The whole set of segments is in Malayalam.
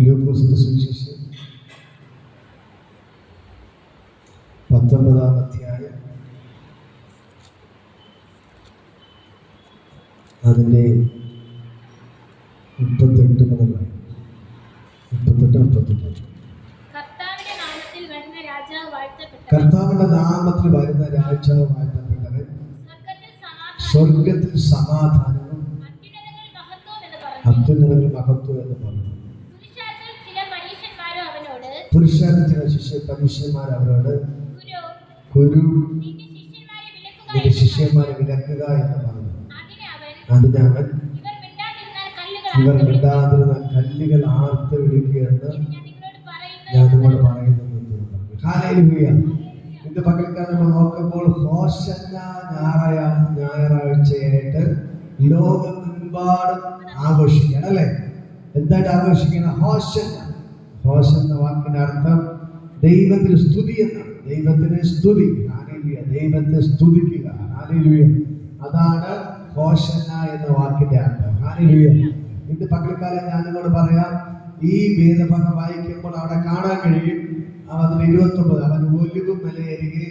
ലൂക്കോസിന്റെ സുവിശേഷം 19-ാം അധ്യായം അതിൻ്റെ 38 മുതൽ 38. കർത്താവിന്റെ നാമത്തിൽ വരുന്ന രാജാവ് വാഴ്ത്തപ്പെട്ടവൻ. സ്വർഗത്തിൽ സമാധാനവും അത്യുന്നതങ്ങളിൽ മഹത്വം എന്ന് പറഞ്ഞു. പുരുഷാരത്തിലെ പരീക്ഷന്മാർ അവരോട്, ഗുരു നിന്റെ ശിഷ്യന്മാരെ വിലക്കുക എന്ന് പറഞ്ഞു. അതിന് അവൻ, ഇവർ മിണ്ടാതിരുന്ന കല്ലുകൾ ആർത്ത് വിളിക്കുകയെന്ന് ഞാൻ നിങ്ങളോട് പറയുന്നു. ഹല്ലേലൂയ. ഇന്ന് പകൽക്കാലം നമ്മൾ നോക്കുമ്പോൾ ഹോശന്ന ഞായറാഴ്ചയായിട്ട് ലോകമെമ്പാടും ആഘോഷിക്കണം, അല്ലേ? എന്തായിട്ട് ആഘോഷിക്കണം? ഹോശന്ന. ഹോശന്ന വാക്കിന്റെ അർത്ഥം ദൈവത്തിന് സ്തുതി എന്നാണ്. ദൈവത്തിന് സ്തുതി. ഹല്ലേലൂയ. ദൈവത്തെ സ്തുതിക്കുക. ഹല്ലേലൂയ. അതാണ് ഹോശന്ന എന്ന വാക്കിന്റെ അർത്ഥം. ഹല്ലേലൂയ. ഇന്ന് പകൽക്കാലം ഞാൻ നിങ്ങളോട് പറയാം, ഈ വേദഭാഗം വായിക്കുമ്പോൾ അവിടെ കാണാൻ കഴിയും. അതിന് 29, അവൻ ഒലിവ് മലയരികെ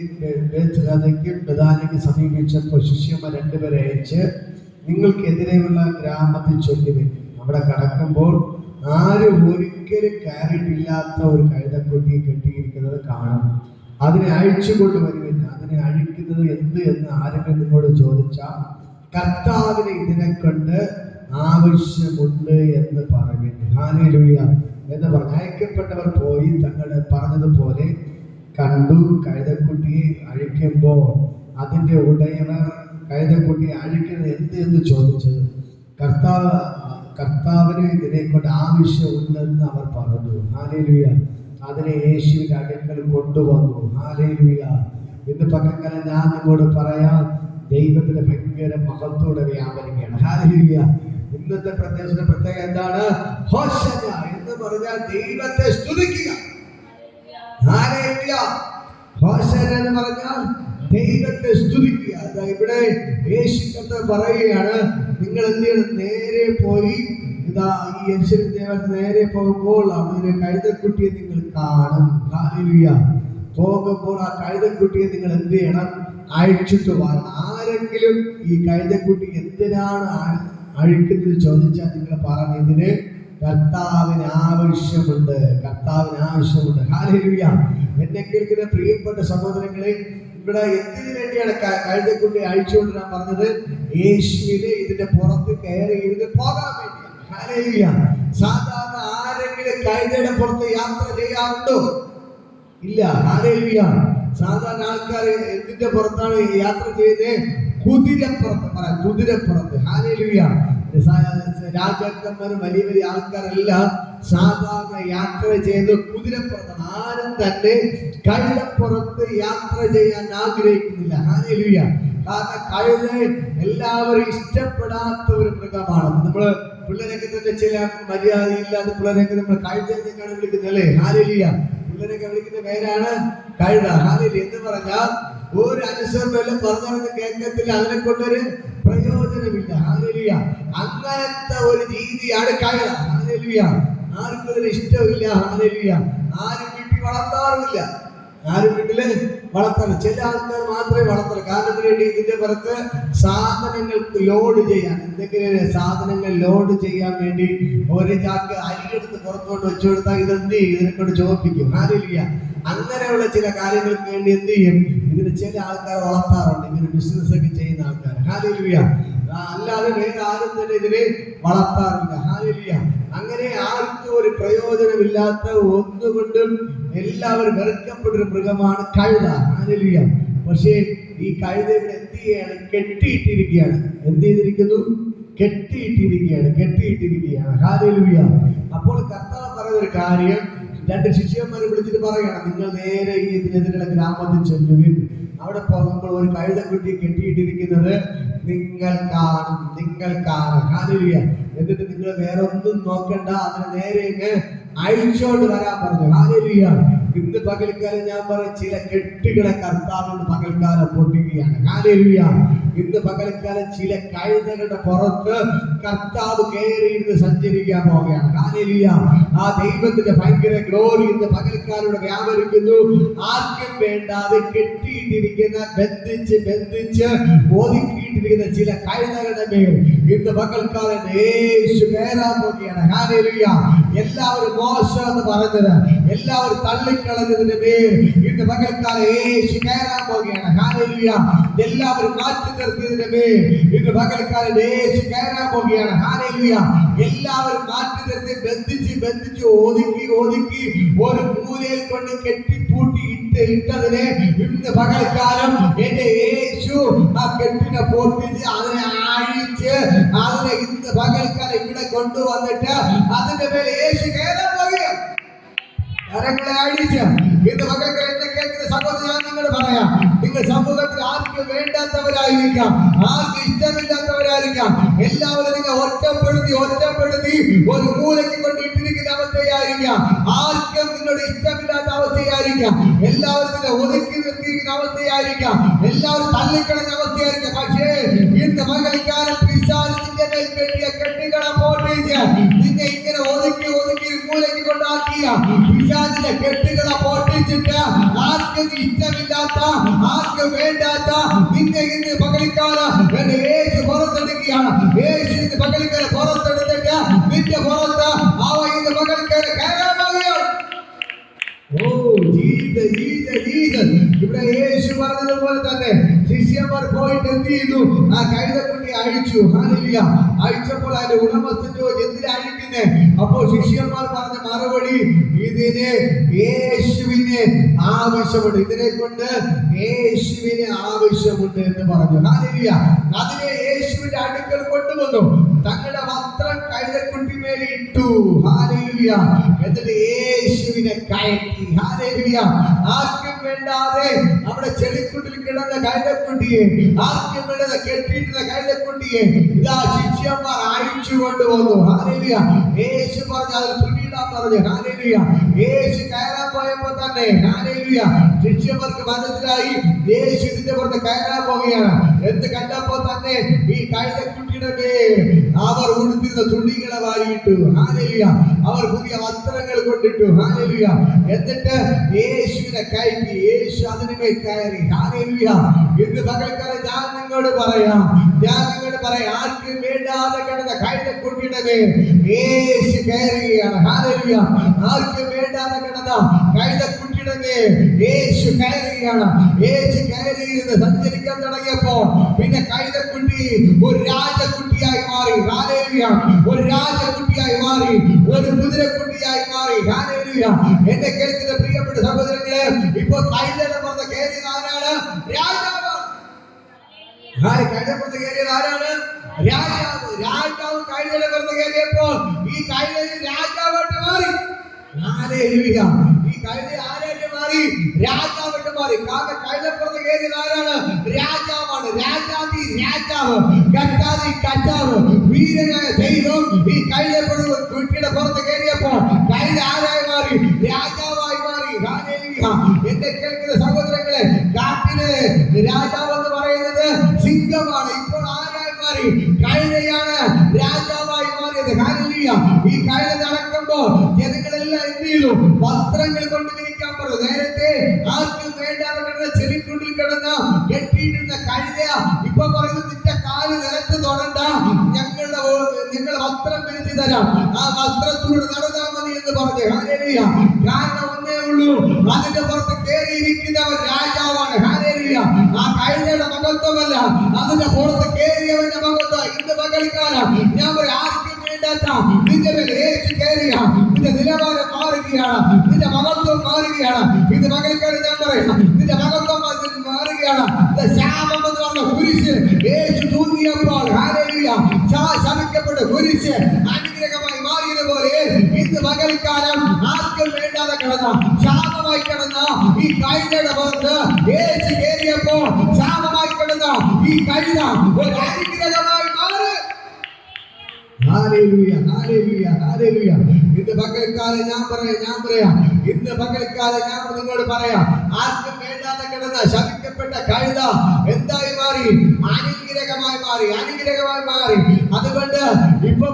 ബേത്ത്ഹദയ്ക്കും ബെഥാനിക്കും സമീപിച്ചപ്പോൾ ശിഷ്യന്മാർ 2 പേരെ അയച്ച്, നിങ്ങൾക്ക് എതിരെയുള്ള ഗ്രാമത്തിൽ ചൊല്ലുവിൻ. അവിടെ കടക്കുമ്പോൾ ആരും ഒരിക്കലും കയറിയിട്ടില്ലാത്ത ഒരു കഴുതക്കുട്ടിയെ കെട്ടിയിരിക്കുന്നത് കാണും. അതിനെ അഴിച്ചു കൊണ്ടുവരുവിൻ. അതിനെ അഴിക്കുന്നത് എന്ത് എന്ന് ആരെങ്കിലും നിങ്ങളോട് ചോദിച്ചാൽ കർത്താവിന് ഇതിനെ കൊണ്ട് ആവശ്യമുണ്ട് എന്ന് പറഞ്ഞു. ഹല്ലേലൂയ എന്ന് പറഞ്ഞ് അയക്കപ്പെട്ടവർ പോയി തങ്ങൾ പറഞ്ഞതുപോലെ കണ്ടു. കഴുതക്കുട്ടിയെ അഴിക്കുമ്പോൾ അതിൻ്റെ ഉടയവർ കഴുതക്കുട്ടിയെ അഴിക്കുന്നത് എന്ത് എന്ന് ചോദിച്ചത് കർത്താവിന് ഇതിനെ കൊണ്ട് ആവശ്യമുണ്ടെന്ന് അവർ പറഞ്ഞു. ഹല്ലേലൂയ. അതിനെ യേശുവിന്റെ അടുക്കൽ കൊണ്ടുവന്നു. ഹല്ലേലൂയ. ഇന്ന് പകൽക്കാലം ഞാൻ നിങ്ങളോട് പറയാം, ദൈവത്തിന്റെ ഭയങ്കര മഹത്വത്തോടെ വ്യാപരിക്കുകയാണ്. ഹല്ലേലൂയ. ഇന്നത്തെ പ്രത്യേകത എന്താണ്? ഹോശന്ന എന്ന് പറഞ്ഞാൽ ദൈവത്തെ സ്തുതിക്കുക. ഹല്ലേലൂയ. ഹോശന്ന എന്ന് പറഞ്ഞാൽ ദൈവത്തെ സ്തുതിക്കുക. ഇവിടെ യേശു കർത്താവ് പറയുകയാണ്, നിങ്ങൾ എന്ത് ചെയ്യണം? നേരെ പോയി ഇതാ ഈ യെരൂശലേം ദേവാലയത്തിൽ നേരെ പോകുമ്പോൾ അവിടെ കഴുതക്കുട്ടിയെ നിങ്ങൾ കാണും. ഹല്ലേലൂയ. പോകുമ്പോൾ ആ കഴുതക്കുട്ടിയെ നിങ്ങൾ എന്ത് ചെയ്യണം? അഴിച്ചിട്ട് വരണം. ആരെങ്കിലും ഈ കഴുതക്കുട്ടി എന്തിനാണ് അഴിക്കുന്നത് ചോദിച്ചാൽ നിങ്ങൾ പറഞ്ഞതിന് കർത്താവിന് ആവശ്യമുണ്ട്. കർത്താവിന് ആവശ്യമുണ്ട്. ഹല്ലേലൂയ. എന്നെ കേൾക്കുന്ന പ്രിയപ്പെട്ട സഹോദരങ്ങളെ, ഇവിടെ എന്തിനു വേണ്ടിയാണ് കഴുതക്കുട്ടി അഴിച്ചുകൊണ്ടിരാൻ പറഞ്ഞത്? യേശുവിനെ ഇതിന്റെ പുറത്ത് കയറി ഇരുന്ന് പോകാൻ വേണ്ടി. ഹല്ലേലൂയ. സാധാരണ ആരെങ്കിലും കഴുതയുടെ പുറത്ത് യാത്ര ചെയ്യാറുണ്ടോ? ഇല്ല. ഹല്ലേലൂയ. സാധാരണ ആൾക്കാർ എന്തിന്റെ പുറത്താണ് യാത്ര ചെയ്യുന്നത്? കുതിരപ്പുറത്ത്. കുതിരപ്പുറത്ത്. ഹല്ലേലൂയ. രാജാക്കന്മാരും വലിയ വലിയ ആൾക്കാരെല്ലാം സാധാരണ യാത്ര ചെയ്ത് കുതിരപ്പുറത്താണ്. ആരും തന്നെ കഴുതപ്പുറത്ത് യാത്ര ചെയ്യാൻ ആഗ്രഹിക്കുന്നില്ല. ഹല്ലേലൂയ. കാരണം കഴുത എല്ലാവരും ഇഷ്ടപ്പെടാത്ത ഒരു മൃഗമാണ്. നമ്മള് പിള്ളേരൊക്കെ തന്നെ ചില മര്യാദയില്ലാത്ത പിള്ളേരൊക്കെ നമ്മൾ കഴുത എന്നൊക്കെയാണ് വിളിക്കുന്നത്, അല്ലേ? ഹല്ലേലൂയ. പിള്ളേരൊക്കെ വിളിക്കുന്ന പേരാണ് കഴുത. ഹല്ലേലൂയ. എന്ന് പറഞ്ഞാൽ ഒരു അനുസരണമല്ല, പറഞ്ഞവർക്ക് കേൾക്കത്തില്ല, അതിനെ കൊണ്ടൊരു പ്രയോജനമില്ല. ഹല്ലേലൂയ. അങ്ങനത്തെ ഒരു രീതിയാണ് കഴുത. ഹല്ലേലൂയ. ആർക്കും ഇതിന് ഇഷ്ടമില്ല. ഹല്ലേലൂയ. ആരും വീട്ടിൽ വളർത്താറില്ല. ആരും വീട്ടില് വളർത്താറ്. ചില ആൾക്കാർ മാത്രമേ വളർത്തുള്ളൂ. കാരണം ഇതിന്റെ പുറത്ത് സാധനങ്ങൾക്ക് ലോഡ് ചെയ്യാൻ, എന്തെങ്കിലും സാധനങ്ങൾ ലോഡ് ചെയ്യാൻ വേണ്ടി ഒരു ചാക്ക് അരിയെടുത്ത് പുറത്തോട്ട് വെച്ചു കൊടുത്താൽ ഇതെന്ത് ചെയ്യും? ഇതിനെ കൊണ്ട് ചോദിപ്പിക്കും. ഹല്ലേലൂയ. അങ്ങനെയുള്ള ചില കാര്യങ്ങൾക്ക് വേണ്ടി എന്ത് ചെയ്യും? ഇതിന് ചില ആൾക്കാർ വളർത്താറുണ്ട്. ഇങ്ങനെ ബിസിനസ് ഒക്കെ ചെയ്യുന്ന ആൾക്കാർ. ഹല്ലേലൂയ. അല്ലാതെ വേറെ ആരും തന്നെ ഇതിനെ വളർത്താറില്ല. ഹല്ലേലൂയ. അങ്ങനെ ആർക്കും ഒരു പ്രയോജനമില്ലാത്ത, ഒന്നുകൊണ്ടും എല്ലാവരും വെറുക്കപ്പെട്ടൊരു മൃഗമാണ് കഴുത. ഹല്ലേലൂയ. പക്ഷേ ഈ കഴുത ഇവിടെ എന്ത് ചെയ്യാണ്? കെട്ടിയിട്ടിരിക്കുകയാണ്. എന്ത് ചെയ്തിരിക്കുന്നു? കെട്ടിയിട്ടിരിക്കുകയാണ്. ഹല്ലേലൂയ. അപ്പോൾ കർത്താവ് പറയുന്നൊരു കാര്യം, 2 ശിഷ്യന്മാരെ വിളിച്ചിട്ട് പറയണം, നിങ്ങൾ നേരെ ഈ ഇതിനെതിരെയുള്ള ഗ്രാമത്തിൽ ചെല്ലുവിൻ. അവിടെ പോകുമ്പോൾ ഒരു കഴുതക്കുട്ടി കെട്ടിയിട്ടിരിക്കുന്നത് നിങ്ങൾ കാണും. ഹല്ലേലൂയ. എന്നിട്ട് നിങ്ങൾ വേറെ ഒന്നും നോക്കണ്ട, അതിന് നേരെ അഴിച്ചോണ്ട് വരാൻ പറഞ്ഞു. ഹല്ലേലൂയ. ഇന്ന് പകൽക്കാലം ഞാൻ പറയും ചില കെട്ടുകളെ കർത്താവിന് പകൽക്കാലം പൊട്ടിക്കുകയാണ്. ഹല്ലേലൂയ. ഇന്ന് പകൽക്കാലം ചില കഴുതകളുടെ പുറത്ത് കർത്താവ് കയറിയിരുന്ന് സഞ്ചരിക്കാൻ പോവുകയാണ്. ഹല്ലേലൂയ. ആ ദൈവത്തിന്റെ ഭയങ്കര ഗ്ലോറി ഇന്ന് പകൽക്കാലം വ്യാപരിക്കുന്നു. ആർക്കും വേണ്ടാതെ കെട്ടിയിട്ടിരിക്കുന്ന ബന്ധിച്ച് ഒതുക്കിയിട്ടിരിക്കുന്ന ചില കഴുതകളുടെ മേൽ ഇന്ന് പകൽക്കാലം യേശു കയറാൻ പോവുകയാണ്. ഹല്ലേലൂയ. എല്ലാവരും മോശം എന്ന് പറഞ്ഞത്, എല്ലാവരും തള്ളിക്കളഞ്ഞതിന്റെ മേൽ ഇന്ന് പകൽക്കാലം യേശു കയറാൻ പോവുകയാണ്. ഹല്ലേലൂയ. എല്ലാവരും മാറ്റി നിർത്തിയതിന്റെ മേൽ ഇന്ന് പകൽക്കാലം യേശു കയറാൻ പോവുകയാണ്. ഹല്ലേലൂയ. എല്ലാവരും മാറ്റി നിർത്തി ബന്ധിച്ച് ഒതുക്കി ഒരു മൂലയിൽ കൊണ്ട് കെട്ടിപ്പൂട്ടി ഇട്ടതിനെ ഇന്ന് പകൽക്കാലം എന്റെ യേശു ആ കെട്ടിനെ പൊട്ടിച്ച് അതിനെ അഴിച്ച് അതിനെ ഇന്ന് പകൽക്കാലം ഇവിടെ കൊണ്ടുവന്നിട്ട് അതിന്റെ മേലെ യേശു കയറാൻ പോവുകയാണ്. കരങ്ങളെ അഴിച്ച് ഇന്ന് പകൽക്കാലം എന്നെ കേൾക്കുന്ന സഹോദരൻ, ഞാൻ നിങ്ങളോട് പറയാം, നിങ്ങൾ സമൂഹത്തിൽ ആർക്കും വേണ്ടാത്തവരായിരിക്കാം, ആർക്കും ഇഷ്ടമില്ലാത്തവരായിരിക്കാം, എല്ലാവരും നിങ്ങൾ ഒറ്റപ്പെടുത്തി ഒരു മൂലയ്ക്ക് കൊണ്ട് ഇട്ടിരിക്കുന്ന അവസ്ഥയായിരിക്കാം, ആർക്കും നിങ്ങളുടെ ഇഷ്ടമില്ലാത്ത അവസ്ഥയായിരിക്കാം, എല്ലാവരും നിന്നെ ഒതുക്കി നിർത്തിയിരിക്കുന്ന അവസ്ഥയായിരിക്കാം, എല്ലാവരും തള്ളിക്കളഞ്ഞ അവസ്ഥയായിരിക്കാം. പക്ഷേ ഇന്ന് പകൽക്കാലം പിശാചിന്റെ മേൽ കെട്ടിയ കെട്ടുകളെ പൊട്ടിച്ച് നിന്നെ ഇങ്ങനെ ഒതുക്കി മൂലയ്ക്ക് കൊണ്ടാക്കിയ പിശാചിന്റെ കെട്ടുകളെ പൊട്ടിച്ചിട്ട് ആർക്കും ഇഷ്ടമില്ലാത്ത, ആർക്കും വേണ്ടാത്ത നിന്നെ ഇന്ന് പകൽക്കാലം യേശു പുറത്തെടുക്കുകയാണ്. യേശു ഇന്ന് പകൽക്കാലം പുറത്തെടുത്തിട്ട് നിന്റെ പുറത്ത് അവ ഇന്ന് പകൽക്കാലം കയറാൻ പോവുകയാണ്. Oh Jesus. ഇവിടെ യേശു പറഞ്ഞതുപോലെ തന്നെ ശിഷ്യന്മാർ പോയിട്ട് എന്ത് ചെയ്തു? ആ കഴുതക്കുട്ടി അഴിച്ചു. ഹല്ലേലൂയ. അഴിച്ചപ്പോൾ അതിന്റെ ഉടമസ്ഥൻ ചോദിച്ചു, എന്തിനാ അഴിക്കുന്നേ? അപ്പോൾ ശിഷ്യന്മാർ പറഞ്ഞ മറുപടി, ഇതിന് യേശുവിന് ആവശ്യമുണ്ട്, ഇതിനെ കൊണ്ട് യേശുവിന് ആവശ്യമുണ്ട് എന്ന് പറഞ്ഞു. ഹല്ലേലൂയ. അതിനെ യേശുവിന്റെ അടുക്കൽ കൊണ്ടുവന്നു, തങ്ങളുടെ വസ്ത്രം കഴുതക്കുട്ടിമേൽ ഇട്ടു. ഹല്ലേലൂയ. എന്നിട്ട് യേശുവിനെ കയറ്റി. ഹല്ലേലൂയ. ആർക്കും വേണ്ടാതെ അവിടെ ചെളിക്കുട്ടിൽ കിടന്ന കഴുതക്കുട്ടിയെ, ആർക്കും വേണ്ടാതെ കെട്ടിയിട്ടുള്ള കഴുതക്കുട്ടിയെ ഇതാ ശിഷ്യന്മാർ അഴിച്ചു കൊണ്ടുവന്നു. ഹല്ലേലൂയ. യേശു പറഞ്ഞു അതിൽ തുണിയിടാൻ പറഞ്ഞു. ഹല്ലേലൂയ. യേശു കയറാൻ പോയപ്പോ തന്നെ ഹല്ലേലൂയ ശിഷ്യന്മാർക്ക് മനസ്സിലായി യേശു ഇതിന്റെ പുറത്ത് കയറാൻ പോവുകയാണ് എന്ന് കണ്ടപ്പോ തന്നെ ഈ കഴുതക്കുട്ടിയുടെ മേൽ അവർ ഉടുത്തിരുന്ന തുണികളെ വാരിയിട്ടു. ഹല്ലേലൂയ. അവർ പുതിയ വസ്ത്രങ്ങൾ കൊണ്ടിട്ടു. ഹല്ലേലൂയ. എന്നിട്ട് യേശുവിനെ കയറ്റി, യേശു അതിനുമേൽ കയറി. ഹല്ലേലൂയ. ഇന്ന് പകൽക്കാലം ഞാൻ നിങ്ങളോട് പറയാം, ആർക്കും വേണ്ടാതെ കിടന്ന കഴുതക്കുട്ടിയുടെ മേൽ യേശു കയറുകയാണ്. ഹല്ലേലൂയ. ആർക്കും വേണ്ടാതെ കിടന്ന കഴുതക്കുട്ടിയുടെ മേൽ യേശു കയറുകയാണ്. യേശു കയറിയിരുന്ന് സഞ്ചരിക്കാൻ തുടങ്ങിയപ്പോ പിന്നെ കഴുതക്കുട്ടി ഒരു രാജകുട്ടിയായി മാറി. ഹല്ലേലൂയ. ഒരു രാജകുട്ടിയായി മാറി, ഒരു കുതിരക്കുട്ടിയായി മാറി. ഹല്ലേലൂയ. എന്നെ കേൾക്കുന്ന പ്രിയപ്പെട്ട സഹോദരങ്ങളെ, ഇപ്പൊ കഴുതയുടെ പുറത്ത് കയറിയത് ആരാണ്? രാജാവ്. കഴുതയുടെ പുറത്ത് കയറിയത് ആരാണ്? രാജാവ്. രാജാവ് കഴുതയുടെ പുറത്ത് കയറിയപ്പോൾ ഈ കഴുത രാജാവായിട്ട് മാറി. ഹല്ലേലൂയ. ഈ കഴുത ആരായിട്ട് മാറി? രാജാവായിട്ട് മാറി. കാരണം കഴുതപ്പുറത്ത് കയറിയത് ആരാണ്? രാജാവാണ്. രാജാതി രാജാവ്, കട്ടാതി കട്ടാവ്, വീരനായ ദൈവം ഈ കഴുതക്കുട്ടിയുടെ പുറത്ത് കയറിയപ്പോ കഴുത ആരായി മാറി? രാജാവായി മാറി. ഹല്ലേലൂയ. എന്നെ കേൾക്കുന്ന സഹോദരങ്ങളെ, കാട്ടിലെ രാജാവ് എന്ന് പറയുന്നത് സിംഹമാണ്. ഇപ്പോൾ ആരായി മാറി? കഴുതയാണ് രാജാവായി മാറിയത്. ഹല്ലേലൂയ. ഈ കഴുത നടക്കുമ്പോൾ ജനങ്ങളെല്ലാം എന്ത് ചെയ്തു? വസ്ത്രങ്ങൾ കൊണ്ട് വിരിക്കാൻ പറഞ്ഞു. നേരത്തെ ആർക്കും വേണ്ടാതെ കിടന്ന ചെളിക്കുണ്ടിൽ കിടന്ന കെട്ടിയിട്ടിരുന്ന കഴുത ഇപ്പൊ പറയുന്നു, നിന്റെ കാല് നിലത്ത് തൊടണ്ട, നിങ്ങൾ വസ്ത്രം വിരിച്ചു തരാം, ആ വസ്ത്രത്തിലൂടെ നടന്നാൽ മതി എന്ന് പറഞ്ഞു. ഹല്ലേലൂയ. കാരണം ഒന്നേ ഉള്ളൂ, അതിന്റെ പുറത്ത് കയറിയിരിക്കുന്നവൻ രാജാവാണ്. ഹല്ലേലൂയ. ആ കഴുതയുടെ മഹത്വമല്ല, അതിന്റെ പുറത്ത് കയറിയവന്റെ മഹത്വം. ഇന്ന് പകൽക്കാലം ഞാൻ ആർക്കും വേണ്ടാത്ത നിന്റെ മേൽ യേശു കയറിയ നിന്റെ നിലവാരം മാറുകയാണ്, നിന്റെ മഹത്വം മാറുകയാണ്. ഇന്ന് പകൽക്കാലം ഞാൻ പറയാം, നിന്റെ മഹത്വം മാറുകയാണ്. ശാപം എന്ന് പറഞ്ഞ കുരിശ് യേശു തൂങ്ങിയപ്പോൾ ഹല്ലേലൂയ ശപിക്കപ്പെട്ട കുരിശ് അനുഗ്രഹമായി മാറിയതുപോലെ ഇന്ന് പകൽക്കാലം ആർക്കും വേണ്ടാതെ കിടന്ന, ശാപമായി കിടന്ന ഈ കഴുതയുടെ പുറത്ത് യേശു കയറിയപ്പോൾ ശാപമായി കിടന്ന ഈ കഴുത ഒരു അനുഗ്രഹമായി മാറി. ഹല്ലേലൂയ. ഹല്ലേലൂയ. ഹല്ലേലൂയ. ഇന്ന് പകൽക്കാലം ഞാൻ പറയാം ഇന്ന് പകൽക്കാലം ഞാൻ നിങ്ങളോട് പറയാം, ആർക്കും വേണ്ടാതെ കിടന്ന ശപിക്കപ്പെട്ട കഴുത എന്തായി മാറി? അനുഗ്രഹമായി മാറി. അതുകൊണ്ട് ഇപ്പൊ